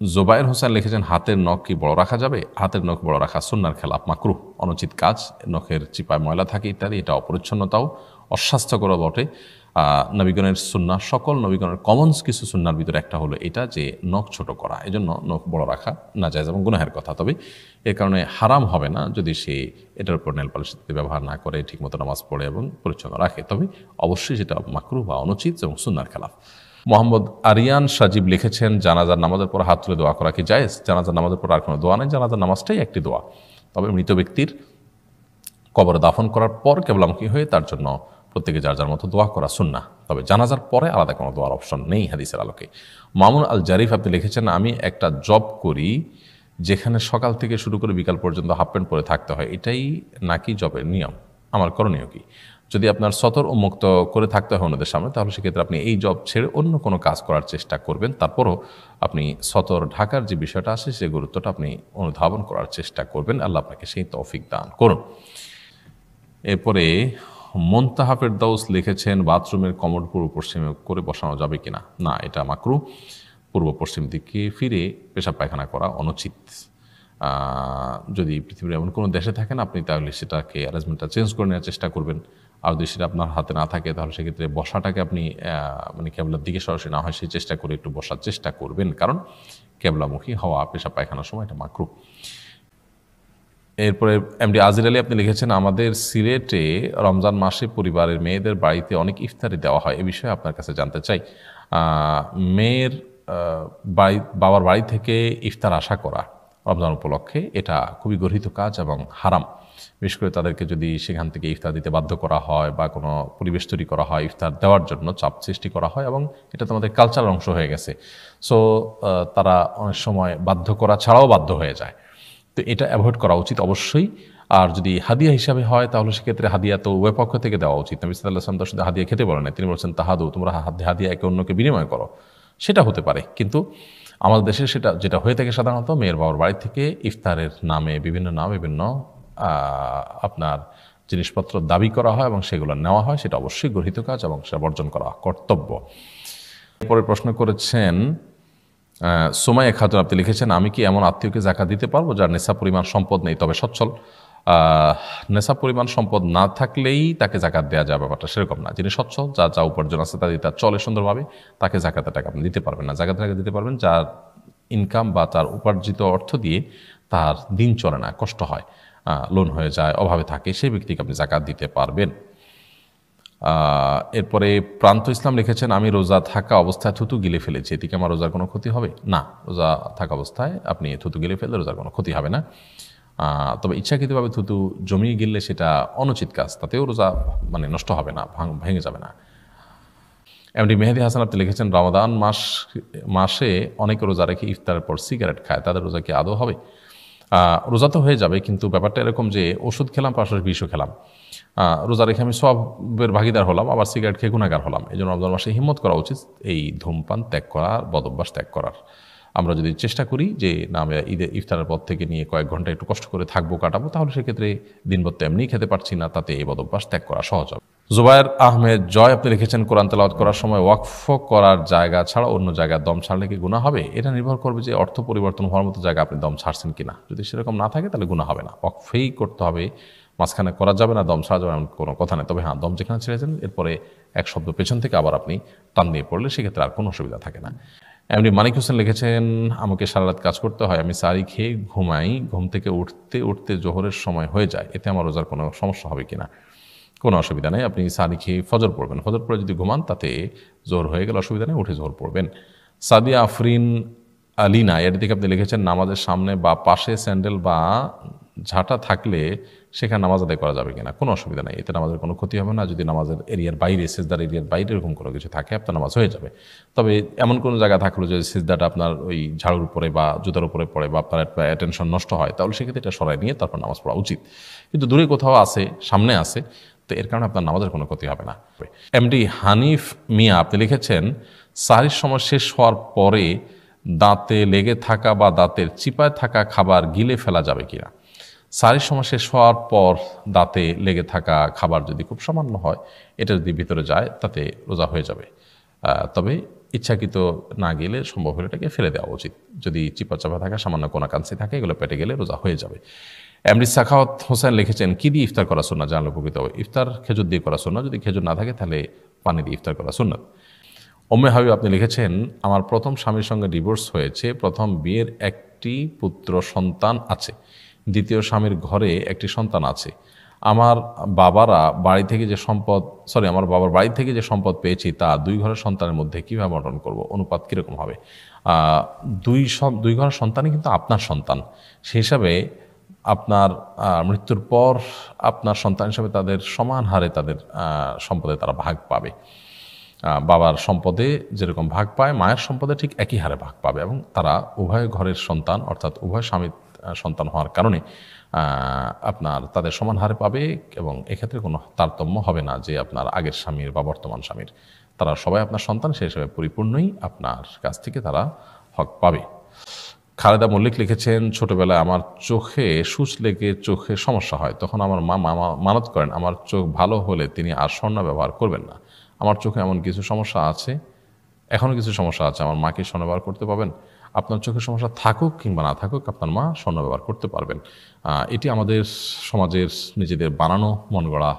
জোবায়ের হোসেন লিখেছেন, হাতের নখ কি বড় রাখা যাবে? হাতের নখ বড় রাখা সুন্নার খেলাফ, মাকরুহ, অনুচিত কাজ, নখের চিপায় ময়লা থাকে ইত্যাদি, এটা অপরিচ্ছন্নতাও, অস্বাস্থ্যকর বটে। নবীগণের সুন্নাহ, সকল নবীগণের কমনস কিছু সুন্নার ভিতরে একটা হলো এটা যে নখ ছোট করা, এই জন্য নখ বড় রাখা নাজায়েজ এবং গুনাহের কথা। তবে এর কারণে হারাম হবে না যদি সে এটার উপর নেল পালিশ ব্যবহার না করে, ঠিকমতো নামাজ পড়ে এবং পরিচ্ছন্ন রাখে, তবে অবশ্যই সেটা মাকরুহ বা অনুচিত এবং সুন্নার খেলাফ। মোহাম্মদ আরিয়ান সাজিব লিখেছেন, জানাজার নামাজের পর হাত তুলে দোয়া করা কি জায়েজ? জানাজার নামাজের পর আর কোনো দোয়া নেই, জানাজার নামাজটাই একটি দোয়া। তবে মৃত ব্যক্তির কবরে দাফন করার পর কেবলামুখী হয়ে তার জন্য প্রত্যেকে যার যার মতো দোয়া করা সুন্নাহ, তবে জানাজার পরে আলাদা কোনো দোয়ার অপশন নেই হাদিসের আলোকে। মামুন আল জারিফ আপনি লিখেছেন, আমি একটা জব করি যেখানে সকাল থেকে শুরু করে বিকাল পর্যন্ত হাফ প্যান্ট পরে থাকতে হয়, এটাই নাকি জবের নিয়ম? আমার করণীয় কি? যদি আপনার সতর ও মুক্ত করে থাকতে হয় অন্যদের সামনে, তাহলে সেক্ষেত্রে আপনি এই জব ছেড়ে অন্য কোনো কাজ করার চেষ্টা করবেন, তারপরও আপনি সতর ঢাকার যে বিষয়টা আছে সে গুরুত্বটা আপনি অনুধাবন করার চেষ্টা করবেন, আল্লাহ আপনাকে সেই তৌফিক দান করুন। এরপরে মোন্তাহা ফেরদাউস লিখেছেন, বাথরুমের কমোড পূর্ব পশ্চিমে করে বসানো যাবে কিনা? না, এটা মাকরুহ, পূর্ব পশ্চিম দিকে ফিরে পেশাব পায়খানা করা অনুচিত। যদি পৃথিবীর এমন কোনো দেশে থাকেন আপনি, তাহলে সেটাকে অ্যারেঞ্জমেন্টটা চেঞ্জ করে নেওয়ার চেষ্টা করবেন। আর যদি সেটা আপনার হাতে না থাকে, তাহলে সেক্ষেত্রে বসাটাকে আপনি মানে কেবলার দিকে সরাসরি না হয় সেই চেষ্টা করে একটু বসার চেষ্টা করবেন, কারণ কেবলামুখী হওয়া পেশাব পায়খানার সময় এটা মাকরুহ। এরপরে এমডি আজির আলী আপনি লিখেছেন, আমাদের সিলেটে রমজান মাসে পরিবারের মেয়েদের বাড়িতে অনেক ইফতারি দেওয়া হয়, এ বিষয়ে আপনার কাছে জানতে চাই। মেয়ের বাবার বাড়ি থেকে ইফতার আশা করা রমজান উপলক্ষে এটা খুবই গর্হিত কাজ এবং হারাম। বিশেষ করে তাদেরকে যদি সেখান থেকে ইফতার দিতে বাধ্য করা হয় বা কোনো পরিবেশ তৈরি করা হয় ইফতার দেওয়ার জন্য, চাপ সৃষ্টি করা হয়, এবং এটা তো আমাদের কালচারের অংশ হয়ে গেছে। সো তারা অনেক সময় বাধ্য করা ছাড়াও বাধ্য হয়ে যায়, তো এটা অ্যাভয়েড করা উচিত অবশ্যই। আর যদি হাদিয়া হিসাবে হয়, তাহলে সেক্ষেত্রে হাদিয়া তো উভয় পক্ষ থেকে দেওয়া উচিত। নবী সাল্লাল্লাহু আলাইহি ওয়াসাল্লাম তো শুধু হাদিয়া খেতে বলেন না, তিনি বলছেন তাহাদু, তোমরা হাদিয়া একে অন্যকে বিনিময় করো, সেটা হতে পারে। কিন্তু আমাদের দেশে সেটা যেটা হয়ে থাকে সাধারণত, মেয়ের বাবার বাড়ি থেকে ইফতারের নামে বিভিন্ন আপনার জিনিসপত্র দাবি করা হয় এবং সেগুলো নেওয়া হয়, সেটা অবশ্যই গর্হিত কাজ এবং সেটা বর্জন করা কর্তব্য। এরপরে প্রশ্ন করেছেন সুমাইয়া খাতুন, আপনি লিখেছেন, আমি কি এমন আত্মীয়কে যাকাত দিতে পারবো যার নেশা পরিমাণ সম্পদ নেই তবে সচ্ছল? নেশা পরিমাণ সম্পদ না থাকলেই তাকে জাকাত দেওয়া যায়, ব্যাপারটা সেরকম না। যিনি সচ্ছল, যার যা উপার্জন আছে তাদের তার চলে সুন্দরভাবে, তাকে জাকাতের টাকা আপনি দিতে পারবেন না। জাকাতের টাকা দিতে পারবেন যার ইনকাম বা তার উপার্জিত অর্থ দিয়ে তার দিন চলে না, কষ্ট হয়, লোন হয়ে যায়, অভাবে থাকে, সেই ব্যক্তিকে আপনি জাকাত দিতে পারবেন। এরপরে প্রান্ত ইসলাম লিখেছেন, আমি রোজা থাকা অবস্থায় থুতু গিলে ফেলেছি, এদিকে আমার রোজার কোনো ক্ষতি হবে? না, রোজা থাকা অবস্থায় আপনি থুতু গিলে ফেললে রোজার কোনো ক্ষতি হবে না। তবে ইচ্ছাকৃতভাবে থুতু জমিয়ে গিললে সেটা অনুচিত কাজ, তাতেও রোজা মানে নষ্ট হবে না, ভেঙে যাবে না। এমডি মেহেদি হাসান আপনি লিখেছেন, রমাদান মাসে অনেকে রোজা রেখে ইফতারের পর সিগারেট খায়, তাদের রোজা কি আদৌ হবে? রোজা তো হয়ে যাবে, কিন্তু ব্যাপারটা এরকম যে ওষুধ খেলাম পাশাপাশি বিষও খেলাম, রোজা রেখে আমি সবের ভাগিদার হলাম, আবার সিগারেট খেয়ে গুনাহগার হলাম। এই জন্য রমজান মাসে হিম্মত করা উচিত এই ধূমপান ত্যাগ করার, বদভ্যাস ত্যাগ করার। আমরা যদি চেষ্টা করি যে না, আমরা ইফতারের পর থেকে নিয়ে কয়েক ঘন্টা একটু কষ্ট করে থাকবো, কাটাবো, তাহলে সেক্ষেত্রে দিনভর তো এমনিই খেতে পারছি না, তাতে এই বদভ্যাস ত্যাগ করা সহজ হবে। জুবায়ের আহমেদ জয় আপনি লিখেছেন, কোরআন তেলাওয়াত করার সময় ওয়াকফ করার জায়গা ছাড়া অন্য জায়গায় দম ছাড়লে কি গুনাহ হবে? এটা নির্ভর করবে যে অর্থ পরিবর্তন হওয়ার মতো জায়গা আপনি দম ছাড়ছেন কিনা। যদি সেরকম না থাকে তাহলে গুনাহ হবে না, ওয়াকফেই করতে হবে, মাঝখানে করা যাবে না, দম ছাড়া যাবে এমন কোনো কথা নেই। তবে হ্যাঁ, দম যেখানে ছেড়েছেন এরপরে এক শব্দ পেছন থেকে আবার আপনি টান দিয়ে পড়লে সেক্ষেত্রে আর কোনো অসুবিধা থাকে না। এমনি মানিক হোসেন লিখেছেন, আমাকে সারা রাত কাজ করতে হয়, আমি সারি খেয়ে ঘুমাই, ঘুম থেকে উঠতে উঠতে জোহরের সময় হয়ে যায়, এতে আমার রোজার কোনো সমস্যা হবে কিনা? কোনো অসুবিধা নেই, আপনি সারি খেয়ে ফজর পড়বেন, ফজর পড়ে যদি ঘুমান তাতে জোহর হয়ে গেলে অসুবিধা নেই, উঠে জোহর পড়বেন। সাদিয়া আফরিন আলিনা এর দিকে আপনি লিখেছেন, নামাজের সামনে বা পাশে স্যান্ডেল বা ঝাঁটা থাকলে সেখানে নামাজ আদায় করা যাবে কিনা? কোনো অসুবিধা নেই, এতে নামাজের কোনো ক্ষতি হবে না। যদি নামাজের এরিয়ার বাইরে, সিজদার এরিয়ার বাইরে এরকম কোনো কিছু থাকে আপনার নামাজ হয়ে যাবে। তবে এমন কোনো জায়গা থাকলো যে সিজদাটা আপনার ওই ঝাড়ুর উপরে বা জুতার উপরে পড়ে বা আপনার অ্যাটেনশন নষ্ট হয়, তাহলে সেক্ষেত্রে এটা সরাই নিয়ে তারপর নামাজ পড়া উচিত। কিন্তু দূরে কোথাও আছে, সামনে আছে, তো এর কারণে আপনার নামাজের কোনো ক্ষতি হবে না। এমডি হানিফ মিয়া আপনি লিখেছেন, সাহরির সময় শেষ হওয়ার পরে দাঁতে লেগে থাকা বা দাঁতের চিপায় থাকা খাবার গিলে ফেলা যাবে কিনা? সাহরির সময় শেষ হওয়ার পর দাঁতে লেগে থাকা খাবার যদি খুব সামান্য হয়, এটা যদি ভিতরে যায় তাতে রোজা হয়ে যাবে। তবে ইচ্ছাকৃত না গেলে সম্ভব হলে এটাকে ফেলে দেওয়া উচিত। যদি চিপা চাপা থাকা সামান্য কোনাকাঞ্চি থাকে এগুলো পেটে গেলে রোজা হয়ে যাবে। এমডি সাখাওয়াত হোসেন লিখেছেন, কি দিয়ে ইফতার করা সুন্নাত জানলে উপকৃত হবে? ইফতার খেজুর দিয়ে করা সুন্নাত, যদি খেজুর না থাকে তাহলে পানি দিয়ে ইফতার করা সুন্নাত। ওম্মে হাবিব আপনি লিখেছেন, আমার প্রথম স্বামীর সঙ্গে ডিভোর্স হয়েছে, প্রথম বিয়ের একটি পুত্র সন্তান আছে, দ্বিতীয় স্বামীর ঘরে একটি সন্তান আছে। আমার বাবার বাড়ি থেকে যে সম্পদ পেয়েছি তা দুই ঘরের সন্তানের মধ্যে কীভাবে বন্টন করব? অনুপাত কীরকম হবে? দুই ঘরের সন্তানই কিন্তু আপনার সন্তান, সেই হিসাবে আপনার মৃত্যুর পর আপনার সন্তান হিসাবে তাদের সমান হারে তাদের সম্পদে তারা ভাগ পাবে। বাবার সম্পদে যেরকম ভাগ পায়, মায়ের সম্পদে ঠিক একই হারে ভাগ পাবে, এবং তারা উভয় ঘরের সন্তান, অর্থাৎ উভয় স্বামীর সন্তান হওয়ার কারণে আপনার তাদের সমান হারে পাবে, এবং এক্ষেত্রে কোনো তারতম্য হবে না যে আপনার আগের স্বামীর বা বর্তমান স্বামীর। তারা সবাই আপনার সন্তান, সেই হিসাবে পরিপূর্ণই আপনার কাছ থেকে তারা হক পাবে। খালেদা মল্লিক লিখেছেন, ছোটবেলায় আমার চোখে সূচ লেগে চোখে সমস্যা হয়, তখন আমার মা মানত করেন আমার চোখ ভালো হলে তিনি আর স্বর্ণ ব্যবহার করবেন না। আমার চোখে এমন কিছু সমস্যা আছে, এখনও কিছু সমস্যা আছে, আমার মাকে স্বর্ণ ব্যবহার করতে পারবেন? আপনার চোখের সমস্যা থাকুক কিংবা না থাকুক, আপনার মা স্বর্ণ ব্যবহার করতে পারবেন। এটি আমাদের সমাজের নিজেদের বানানো মন গড়া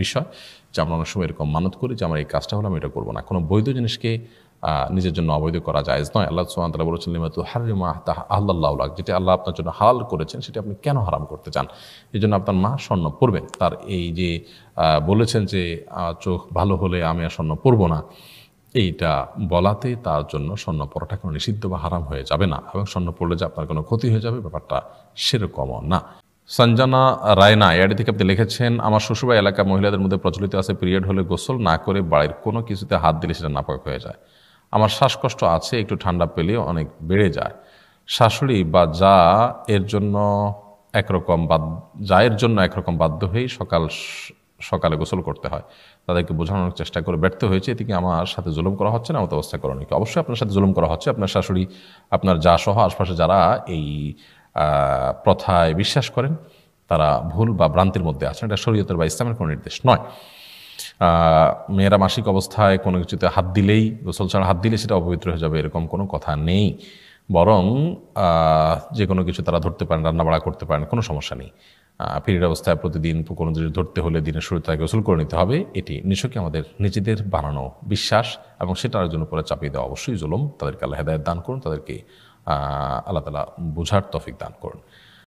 বিষয়, যে আমরা অনেক সময় এরকম মানত করি যে আমার এই কাজটা হলো আমি এটা করবো না। কোনো বৈধ জিনিসকে নিজের জন্য অবৈধ করা জায়েজ নয়। আল্লাহ সুবহানাহু ওয়া তাআলা বলেছেন, লিমা তুহাররিমু মা আহাল্লাল্লাহু লাক, যেটা আল্লাহ আপনার জন্য হালাল করেছেন সেটা আপনি কেন হারাম করতে চান? এই জন্য আপনার মা স্বর্ণ পরবেন। তার এই যে বলেছেন যে চোখ ভালো হলে আমি আর স্বর্ণ পরবো না, এইটা বলাতে তার জন্য স্বর্ণ পরাটা কোনো নিষিদ্ধ বা হারাম হয়ে যাবে না, এবং স্বর্ণ পড়লে যে আপনার কোনো ক্ষতি হয়ে যাবে ব্যাপারটা সেরকমও না। সঞ্জনা রায়না এডি থেকে আপনি লিখেছেন, আমার শ্বশুরবাড়ি এলাকা মহিলাদের মধ্যে প্রচলিত আছে পিরিয়ড হলে গোসল না করে বাড়ির কোনো কিছুতে হাত দিলে সেটা নাপাক হয়ে যায়। আমার শ্বাসকষ্ট আছে, একটু ঠান্ডা পেলে অনেক বেড়ে যায়। শাশুড়ি বা যা এর জন্য একরকম বাধ্য হয়েই সকালে গোসল করতে হয়। তাদেরকে বোঝানোর চেষ্টা করে ব্যর্থ হয়েছে, এতে কি আমার সাথে জুলুম করা হচ্ছে না? এমত অবস্থা করণীয় কি? অবশ্যই আপনার সাথে জুলুম করা হচ্ছে। আপনার শাশুড়ি, আপনার যা সহ আশপাশে যারা এই প্রথায় বিশ্বাস করেন তারা ভুল বা ভ্রান্তির মধ্যে আছেন। এটা শরীয়তের বা ইসলামের কোনো নির্দেশ নয়। মেয়েরা মাসিক অবস্থায় কোনো কিছুতে হাত দিলেই, গোসল ছাড়া হাত দিলে সেটা অপবিত্র হয়ে যাবে এরকম কোনো কথা নেই। বরং যে কোনো কিছু তারা ধরতে পারেন, রান্নাবাড়া করতে পারেন, কোনো সমস্যা নেই। পিরিয়ড অবস্থায় প্রতিদিন কোনো জিনিস ধরতে হলে দিনের শুরুতে তাকে গোসল করে নিতে হবে, এটি নিছকই আমাদের নিজেদের বানানো বিশ্বাস, এবং সেটার জন্য পরে চাপিয়ে দেওয়া অবশ্যই জুলুম। তাদেরকে আল্লাহ হেদায়েত দান করুন, তাদেরকে আল্লাহ তাআলা বুঝার তৌফিক দান করুন।